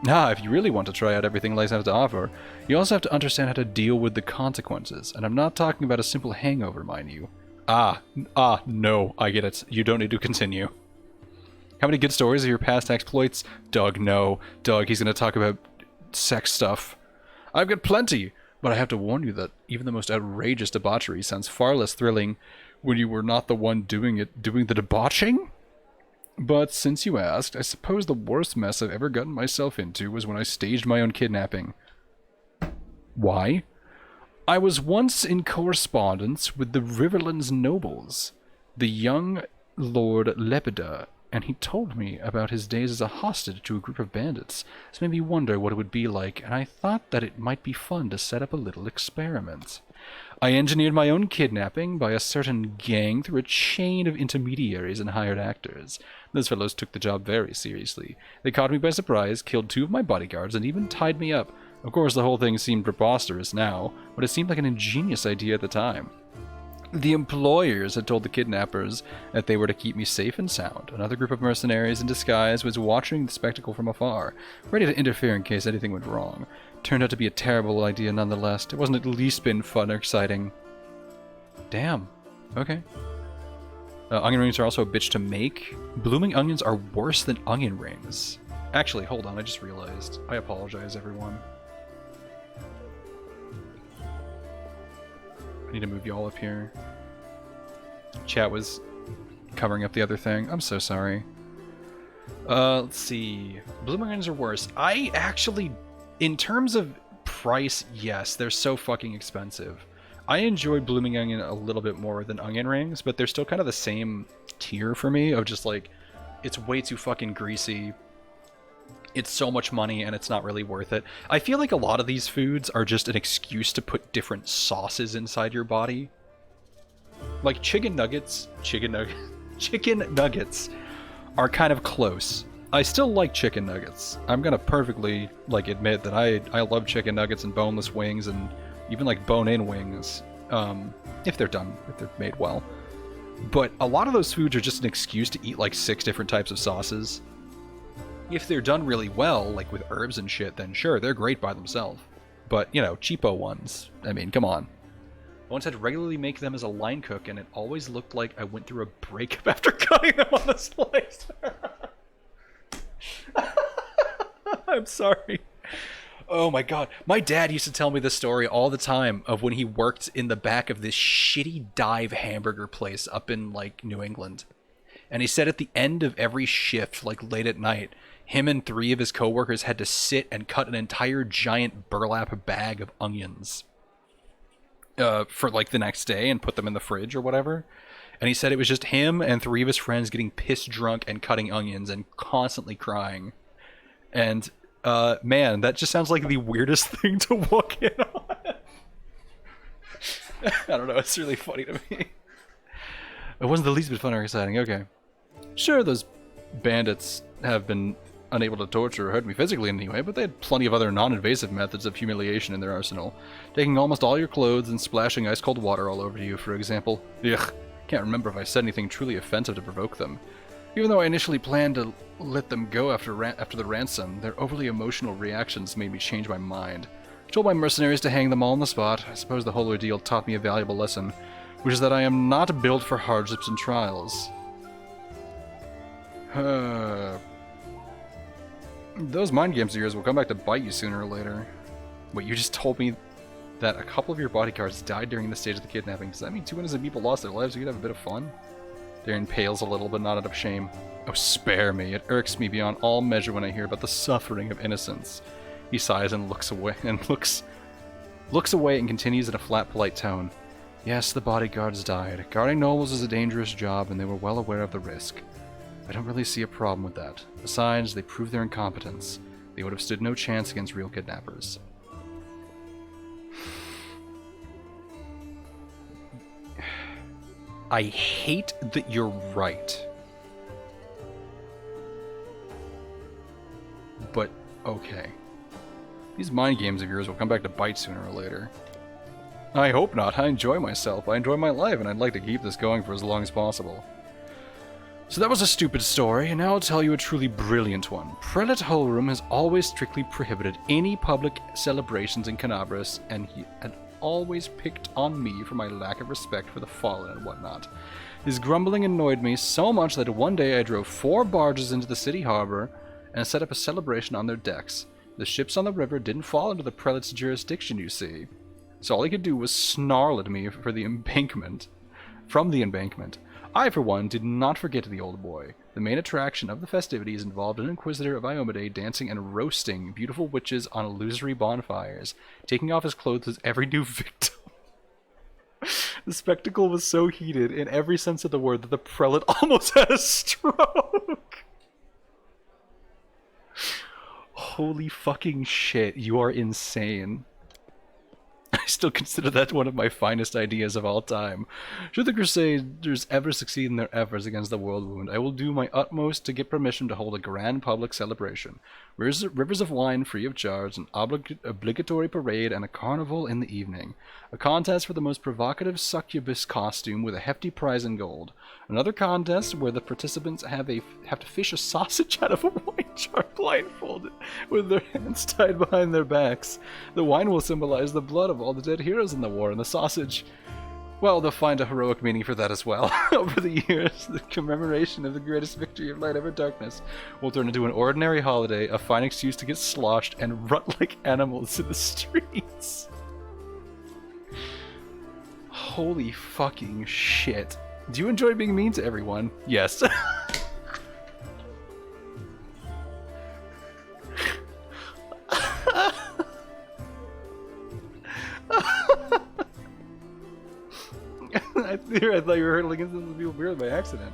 If you really want to try out everything life has to offer, you also have to understand how to deal with the consequences. And I'm not talking about a simple hangover, mind you. No, I get it. You don't need to continue. How many good stories of your past exploits? Doug, no. Doug, he's going to talk about sex stuff. I've got plenty, but I have to warn you that even the most outrageous debauchery sounds far less thrilling when you were not the one doing the debauching? But since you asked, I suppose the worst mess I've ever gotten myself into was when I staged my own kidnapping. Why? I was once in correspondence with the Riverlands nobles, the young Lord Lepida, and he told me about his days as a hostage to a group of bandits. This made me wonder what it would be like, and I thought that it might be fun to set up a little experiment. I engineered my own kidnapping by a certain gang through a chain of intermediaries and hired actors. Those fellows took the job very seriously. They caught me by surprise, killed 2 of my bodyguards, and even tied me up. Of course, the whole thing seemed preposterous now, but it seemed like an ingenious idea at the time. The employers had told the kidnappers that they were to keep me safe and sound. Another group of mercenaries in disguise was watching the spectacle from afar, ready to interfere in case anything went wrong. Turned out to be a terrible idea nonetheless. It wasn't at least been fun or exciting. Damn. Okay. Onion rings are also a bitch to make. Blooming onions are worse than onion rings. Actually, hold on, I just realized. I apologize, everyone. I need to move y'all up here. Chat was covering up the other thing. I'm so sorry. Let's see. Blooming onions are worse. I actually, in terms of price, yes, they're so fucking expensive. I enjoy blooming onion a little bit more than onion rings, but they're still kind of the same tier for me of just like, it's way too fucking greasy. It's so much money and it's not really worth it. I feel like a lot of these foods are just an excuse to put different sauces inside your body. Like chicken nuggets are kind of close. I still like chicken nuggets. I'm gonna perfectly admit that I love chicken nuggets and boneless wings and even like bone-in wings, if they're made well. But a lot of those foods are just an excuse to eat like 6 different types of sauces. If they're done really well, like with herbs and shit, then sure, they're great by themselves. But, you know, cheapo ones. I mean, come on. I once had to regularly make them as a line cook, and it always looked like I went through a breakup after cutting them on the slicer. I'm sorry. Oh my god. My dad used to tell me this story all the time of when he worked in the back of this shitty dive hamburger place up in, like, New England. And he said at the end of every shift, like late at night, him and 3 of his coworkers had to sit and cut an entire giant burlap bag of onions for like the next day and put them in the fridge or whatever. And he said it was just him and 3 of his friends getting pissed drunk and cutting onions and constantly crying. And man, that just sounds like the weirdest thing to walk in on. I don't know, it's really funny to me. It wasn't the least bit fun or exciting. Okay. Sure, those bandits have been unable to torture or hurt me physically in any way, but they had plenty of other non-invasive methods of humiliation in their arsenal. Taking almost all your clothes and splashing ice-cold water all over you, for example. Ugh, can't remember if I said anything truly offensive to provoke them. Even though I initially planned to let them go after the ransom, their overly emotional reactions made me change my mind. I told my mercenaries to hang them all on the spot. I suppose the whole ordeal taught me a valuable lesson, which is that I am not built for hardships and trials. Those mind games of yours will come back to bite you sooner or later. Wait, you just told me that a couple of your bodyguards died during the stage of the kidnapping. Does that mean 2 innocent people lost their lives so you could have a bit of fun? Darren pales a little, but not out of shame. Oh, spare me. It irks me beyond all measure when I hear about the suffering of innocents. He sighs and looks away and continues in a flat, polite tone. Yes, the bodyguards died. Guarding nobles is a dangerous job, and they were well aware of the risk. I don't really see a problem with that. Besides, they proved their incompetence. They would have stood no chance against real kidnappers. I hate that you're right. But, okay. These mind games of yours will come back to bite sooner or later. I hope not. I enjoy myself. I enjoy my life, and I'd like to keep this going for as long as possible. So that was a stupid story, and now I'll tell you a truly brilliant one. Prelate Holroom has always strictly prohibited any public celebrations in Canabras, and he had always picked on me for my lack of respect for the fallen and whatnot. His grumbling annoyed me so much that one day I drove 4 barges into the city harbor and set up a celebration on their decks. The ships on the river didn't fall into the prelate's jurisdiction, you see. So all he could do was snarl at me from the embankment. I, for one, did not forget the old boy. The main attraction of the festivities involved an Inquisitor of Iomedae dancing and roasting beautiful witches on illusory bonfires, taking off his clothes as every new victim. The spectacle was so heated, in every sense of the word, that the prelate almost had a stroke. Holy fucking shit, you are insane. I still consider that one of my finest ideas of all time. Should the Crusaders ever succeed in their efforts against the World Wound, I will do my utmost to get permission to hold a grand public celebration. Rivers of wine free of charge, an obligatory parade, and a carnival in the evening. A contest for the most provocative succubus costume with a hefty prize in gold. Another contest where the participants have to fish a sausage out of a wine jar blindfolded, with their hands tied behind their backs. The wine will symbolize the blood of all the dead heroes in the war, and the sausage, well, they'll find a heroic meaning for that as well. Over the years, the commemoration of the greatest victory of light over darkness will turn into an ordinary holiday, a fine excuse to get sloshed and rut like animals in the streets. Holy fucking shit. Do you enjoy being mean to everyone? Yes. I thought you were hurtling into the people beard by accident.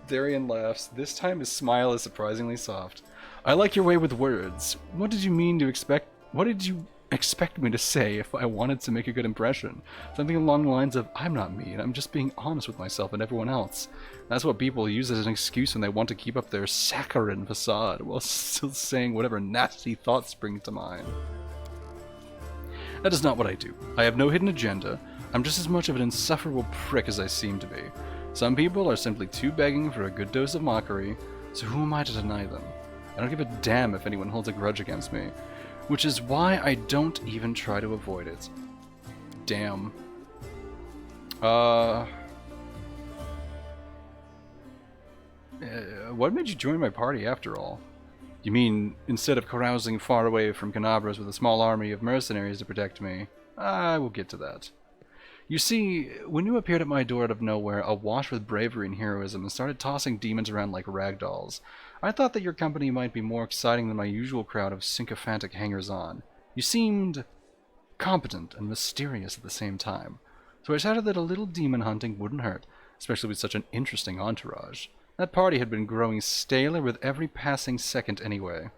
Darian laughs. This time his smile is surprisingly soft. I like your way with words. What did you expect me to say if I wanted to make a good impression? Something along the lines of, I'm not mean, I'm just being honest with myself and everyone else. That's what people use as an excuse when they want to keep up their saccharine facade while still saying whatever nasty thoughts spring to mind. That is not what I do. I have no hidden agenda. I'm just as much of an insufferable prick as I seem to be. Some people are simply too begging for a good dose of mockery, so who am I to deny them? I don't give a damn if anyone holds a grudge against me, which is why I don't even try to avoid it. Damn. What made you join my party after all? You mean, instead of carousing far away from Canabras with a small army of mercenaries to protect me? I will get to that. You see, when you appeared at my door out of nowhere, awash with bravery and heroism, and started tossing demons around like rag dolls, I thought that your company might be more exciting than my usual crowd of sycophantic hangers-on. You seemed competent and mysterious at the same time, so I decided that a little demon hunting wouldn't hurt, especially with such an interesting entourage. That party had been growing staler with every passing second anyway.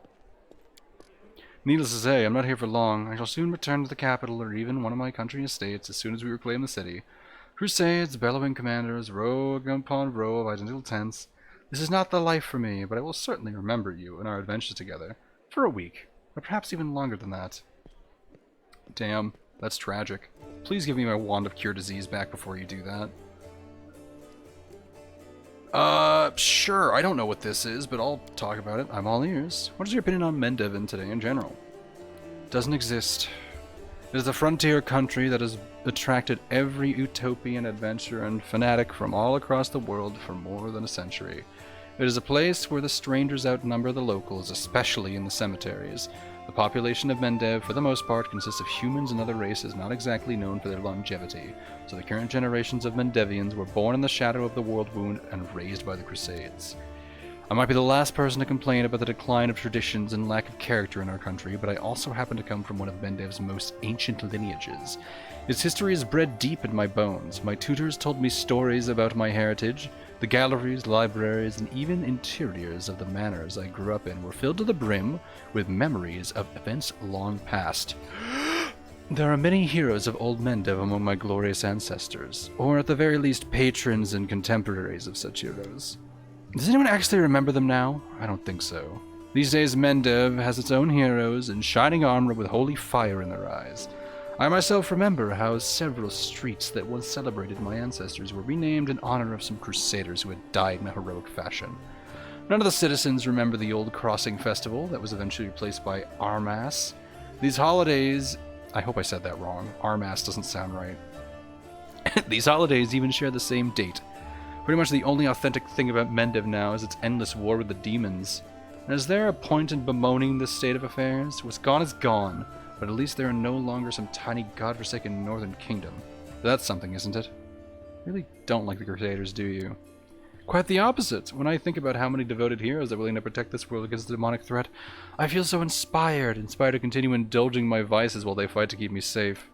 Needless to say, I'm not here for long. I shall soon return to the capital or even one of my country estates as soon as we reclaim the city. Crusades, bellowing commanders, row upon row of identical tents. This is not the life for me, but I will certainly remember you and our adventures together. For a week, or perhaps even longer than that. Damn, that's tragic. Please give me my wand of cure disease back before you do that. Sure, I don't know what this is, but I'll talk about it. I'm all ears. What is your opinion on Mendevin today in general? Doesn't exist. It is a frontier country that has attracted every utopian adventurer and fanatic from all across the world for more than a century. It is a place where the strangers outnumber the locals, especially in the cemeteries. The population of Mendev, for the most part, consists of humans and other races not exactly known for their longevity, so the current generations of Mendevians were born in the shadow of the world wound and raised by the Crusades. I might be the last person to complain about the decline of traditions and lack of character in our country, but I also happen to come from one of Mendev's most ancient lineages. Its history is bred deep in my bones. My tutors told me stories about my heritage. The galleries, libraries, and even interiors of the manors I grew up in were filled to the brim with memories of events long past. There are many heroes of old Mendev among my glorious ancestors, or at the very least patrons and contemporaries of such heroes. Does anyone actually remember them now? I don't think so. These days Mendev has its own heroes in shining armor with holy fire in their eyes. I myself remember how several streets that once celebrated my ancestors were renamed in honor of some crusaders who had died in a heroic fashion. None of the citizens remember the old crossing festival that was eventually replaced by Armas. These holidays... I hope I said that wrong. Armas doesn't sound right. These holidays even share the same date. Pretty much the only authentic thing about Mendev now is its endless war with the demons. And is there a point in bemoaning this state of affairs? What's gone is gone. But at least there are no longer some tiny godforsaken northern kingdom. That's something, isn't it? Really don't like the Crusaders, do you? Quite the opposite. When I think about how many devoted heroes are willing to protect this world against the demonic threat, I feel so inspired to continue indulging my vices while they fight to keep me safe.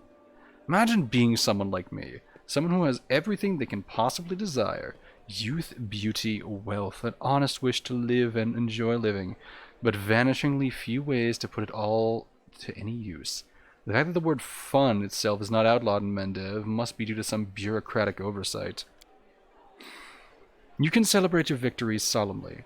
Imagine being someone like me. Someone who has everything they can possibly desire. Youth, beauty, wealth, an honest wish to live and enjoy living, but vanishingly few ways to put it all to any use. The fact that the word fun itself is not outlawed in Mendev must be due to some bureaucratic oversight. You can celebrate your victories solemnly.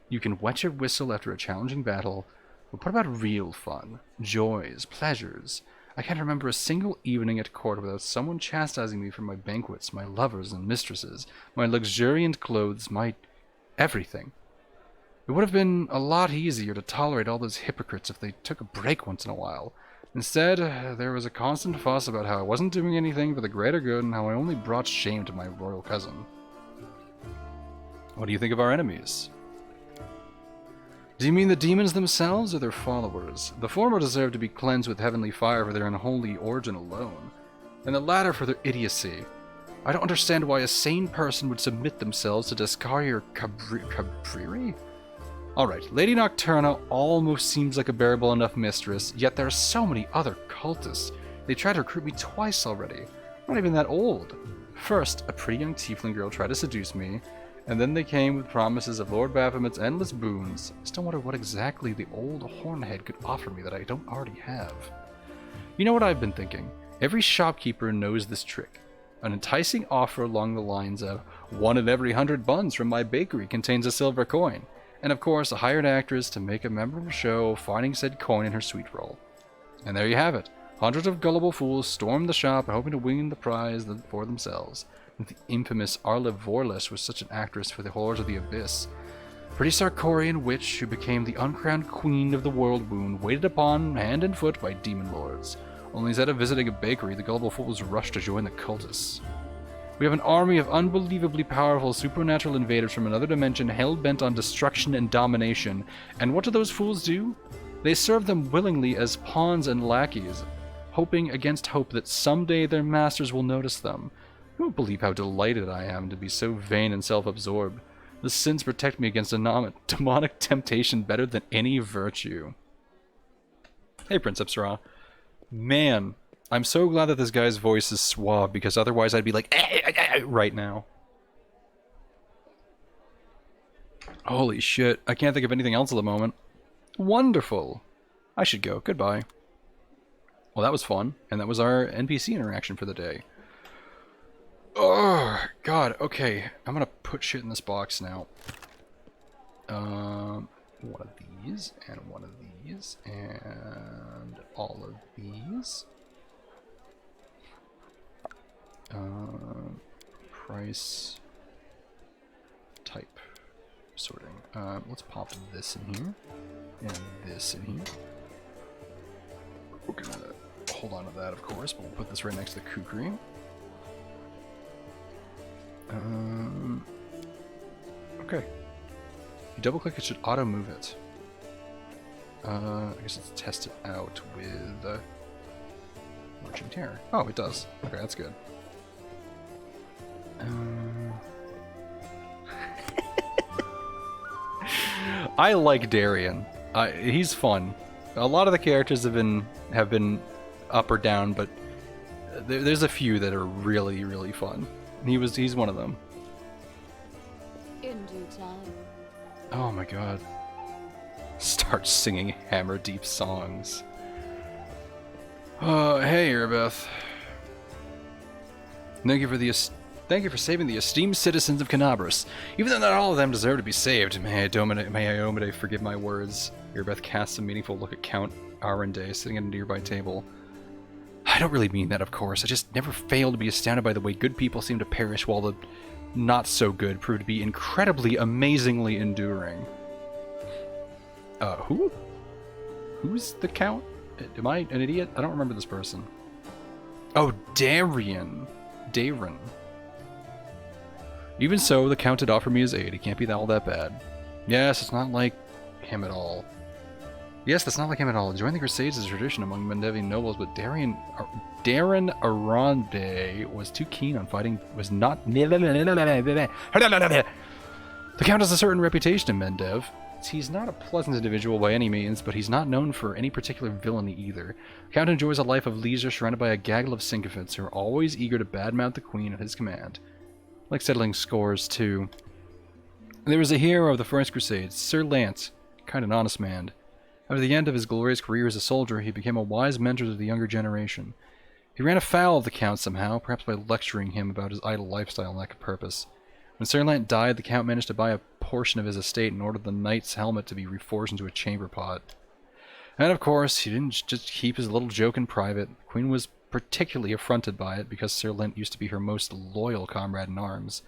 You can wet your whistle after a challenging battle, but what about real fun? Joys, pleasures? I can't remember a single evening at court without someone chastising me for my banquets, my lovers and mistresses, my luxuriant clothes, my everything. It would have been a lot easier to tolerate all those hypocrites if they took a break once in a while. Instead, there was a constant fuss about how I wasn't doing anything for the greater good and how I only brought shame to my royal cousin. What do you think of our enemies? Do you mean the demons themselves or their followers? The former deserve to be cleansed with heavenly fire for their unholy origin alone, and the latter for their idiocy. I don't understand why a sane person would submit themselves to Descari or Cabriri? Alright, Lady Nocturna almost seems like a bearable enough mistress, yet there are so many other cultists. They tried to recruit me twice already. I'm not even that old. First, a pretty young tiefling girl tried to seduce me, and then they came with promises of Lord Baphomet's endless boons. I still wonder what exactly the old hornhead could offer me that I don't already have. You know what I've been thinking? Every shopkeeper knows this trick. An enticing offer along the lines of 1 in every 100 buns from my bakery contains a silver coin. And of course, a hired actress to make a memorable show finding said coin in her sweet roll. And there you have it. Hundreds of gullible fools storm the shop hoping to win the prize for themselves. The infamous Arla Vorlis was such an actress for the horrors of the abyss. Pretty Sarkorian witch who became the uncrowned queen of the world wound, waited upon hand and foot by demon lords. Only instead of visiting a bakery, the gullible fools rushed to join the cultists. We have an army of unbelievably powerful supernatural invaders from another dimension hell-bent on destruction and domination. And what do those fools do? They serve them willingly as pawns and lackeys, hoping against hope that someday their masters will notice them. You won't believe how delighted I am to be so vain and self-absorbed. The sins protect me against demonic temptation better than any virtue. Hey, Prince Epsra. Man, I'm so glad that this guy's voice is suave, because otherwise I'd be like, right now. Holy shit, I can't think of anything else at the moment. Wonderful. I should go. Goodbye. Well, that was fun, and that was our NPC interaction for the day. Oh, God, okay. I'm gonna put shit in this box now. One of these, and one of these, and all of these. Price, type, sorting. Let's pop this in here, and this in here. We're gonna hold on to that, of course, but we'll put this right next to the kukri. Okay. You double click, it should auto move it. I guess let's test it out with Marching Terror. Oh, it does. Okay, that's good. I like Darian. He's fun. A lot of the characters have been up or down, but there's a few that are really, really fun. He's one of them. In due time. Oh my god. Start singing Hammer Deep songs. Hey, Erebeth. Thank you for saving the esteemed citizens of Canabras. Even though not all of them deserve to be saved, may Iomade forgive my words. Erebeth casts a meaningful look at Count Arende sitting at a nearby table. I don't really mean that, of course. I just never fail to be astounded by the way good people seem to perish while the not-so-good prove to be incredibly, amazingly enduring. Who? Who's the Count? Am I an idiot? I don't remember this person. Oh, Darien. Even so, the Count had offered me his aid. He can't be all that bad. Yes, it's not like him at all. Yes, that's not like him at all. Joining the Crusades is a tradition among Mendevian nobles, but Darren Aronde was too keen on fighting, was not... The Count has a certain reputation in Mendev. He's not a pleasant individual by any means, but he's not known for any particular villainy either. The Count enjoys a life of leisure surrounded by a gaggle of sycophants who are always eager to badmouth the Queen at his command. Like settling scores, too. There was a hero of the First Crusades, Sir Lance, kind of an honest man. After the end of his glorious career as a soldier, he became a wise mentor to the younger generation. He ran afoul of the Count somehow, perhaps by lecturing him about his idle lifestyle and lack of purpose. When Sir Lance died, the Count managed to buy a portion of his estate and ordered the knight's helmet to be reforged into a chamber pot. And of course, he didn't just keep his little joke in private. The Queen was particularly affronted by it because Sir Lance used to be her most loyal comrade in arms.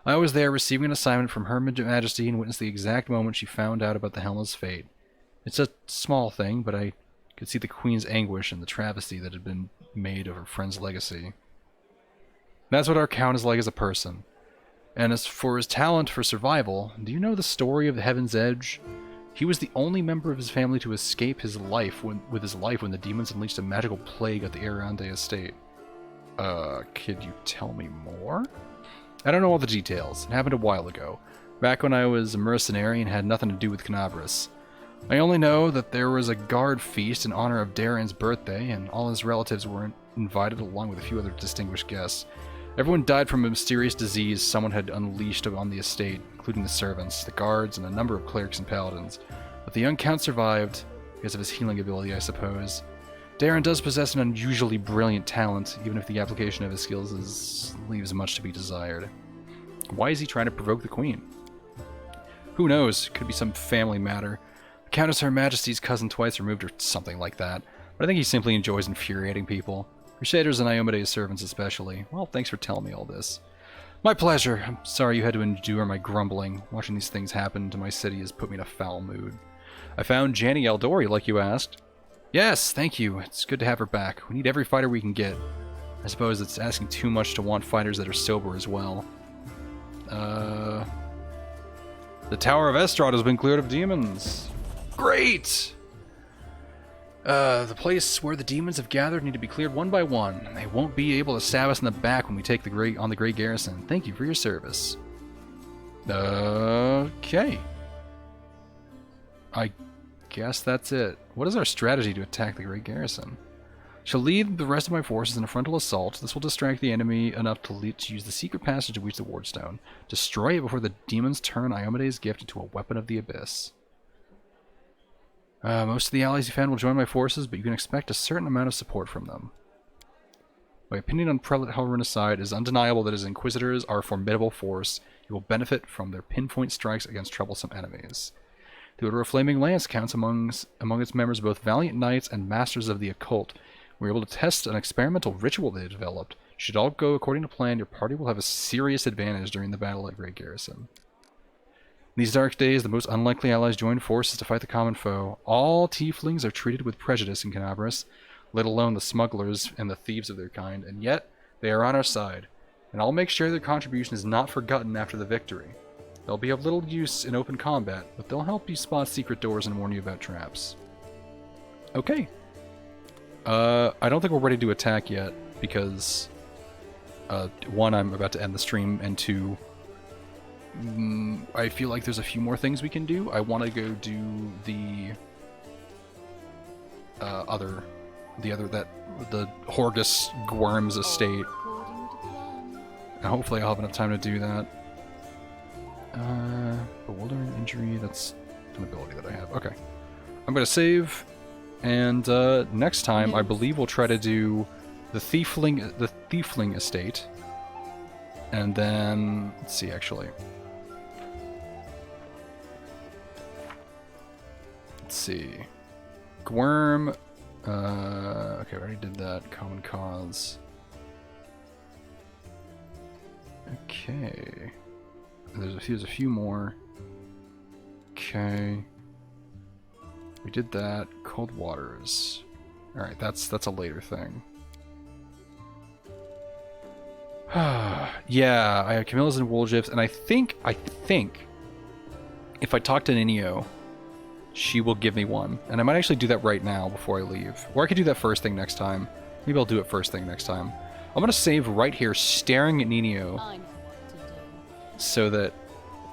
I was there receiving an assignment from Her Majesty and witnessed the exact moment she found out about the helmet's fate. It's a small thing, but I could see the Queen's anguish and the travesty that had been made of her friend's legacy. That's what our Count is like as a person. And as for his talent for survival, do you know the story of the Heaven's Edge? He was the only member of his family to escape his life when the demons unleashed a magical plague at the Aronde estate. Could you tell me more? I don't know all the details. It happened a while ago, back when I was a mercenary and had nothing to do with Canabras. I only know that there was a guard feast in honor of Darren's birthday, and all his relatives were invited along with a few other distinguished guests. Everyone died from a mysterious disease someone had unleashed on the estate, including the servants, the guards, and a number of clerics and paladins. But the young Count survived, because of his healing ability, I suppose. Darren does possess an unusually brilliant talent, even if the application of his skills leaves much to be desired. Why is he trying to provoke the Queen? Who knows? Could be some family matter. The Countess Her Majesty's cousin twice removed or something like that. But I think he simply enjoys infuriating people. Crusaders and Iomede's servants especially. Well, thanks for telling me all this. My pleasure. I'm sorry you had to endure my grumbling. Watching these things happen to my city has put me in a foul mood. I found Janny Eldori, like you asked. Yes, thank you. It's good to have her back. We need every fighter we can get. I suppose it's asking too much to want fighters that are sober as well. The Tower of Estrad has been cleared of demons. Great! The place where the demons have gathered need to be cleared one by one. They won't be able to stab us in the back when we take the Great Garrison. Thank you for your service. Okay. I guess that's it. What is our strategy to attack the Great Garrison? Shall lead the rest of my forces in a frontal assault. This will distract the enemy enough to use the secret passage to reach the Wardstone. Destroy it before the demons turn Iomede's gift into a weapon of the abyss. Most of the allies you found will join my forces, but you can expect a certain amount of support from them. My opinion on Prelate Halloran aside, it is undeniable that his Inquisitors are a formidable force. You will benefit from their pinpoint strikes against troublesome enemies. The Order of Flaming Lance counts among its members both valiant knights and masters of the occult. We were able to test an experimental ritual they developed. Should all go according to plan, your party will have a serious advantage during the battle at Great Garrison. In these dark days, the most unlikely allies join forces to fight the common foe. All tieflings are treated with prejudice in Canabras, let alone the smugglers and the thieves of their kind, and yet they are on our side, and I'll make sure their contribution is not forgotten after the victory. They'll be of little use in open combat, but they'll help you spot secret doors and warn you about traps. Okay. I don't think we're ready to attack yet, because one, I'm about to end the stream, and two, I feel like there's a few more things we can do. I want to go do the Horgus Gwyrm's estate. According to plan. And hopefully I'll have enough time to do that. Bewildering injury, that's an ability that I have. Okay. I'm going to save, and next time I believe we'll try to do the Thiefling estate. And then, let's see actually. Let's see. Gwyrm. Okay, I already did that. Common Cause. Okay. There's a few more. Okay. We did that. Cold Waters. Alright, that's a later thing. Yeah, I have Camilla's and Wolgif's, and I think if I talk to Ninio, she will give me one. And I might actually do that right now before I leave. Or I could do that first thing next time. Maybe I'll do it first thing next time. I'm gonna save right here, staring at Ninio, I know what to do. so that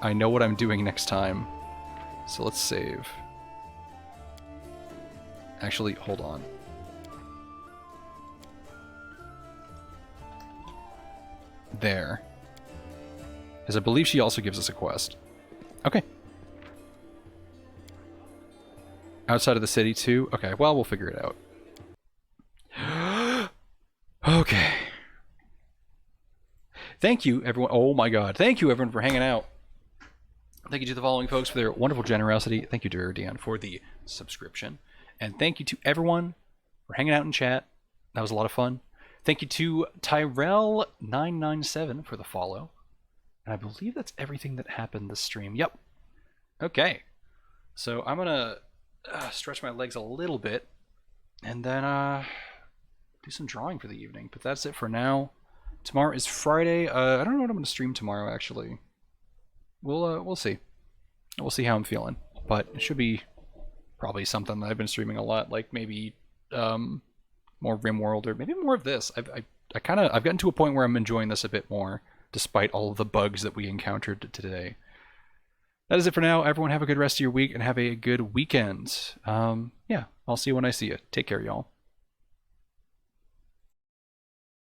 I know what I'm doing next time. So let's save. Actually, hold on. There. Because I believe she also gives us a quest. Okay. Outside of the city too? Okay, well, we'll figure it out. Okay. Thank you, everyone. Oh my god. Thank you, everyone, for hanging out. Thank you to the following folks for their wonderful generosity. Thank you to Erdian for the subscription. And thank you to everyone for hanging out in chat. That was a lot of fun. Thank you to Tyrell997 for the follow. And I believe that's everything that happened this stream. Yep. Okay. So I'm going to stretch my legs a little bit and then do some drawing for the evening. But that's it for now. Tomorrow is Friday. I don't know what I'm going to stream tomorrow, actually. We'll see. We'll see how I'm feeling. But it should be probably something that I've been streaming a lot, like maybe more RimWorld or maybe more of this. I've gotten to a point where I'm enjoying this a bit more, despite all of the bugs that we encountered today. That is it for now. Everyone have a good rest of your week and have a good weekend. Yeah, I'll see you when I see you. Take care, y'all.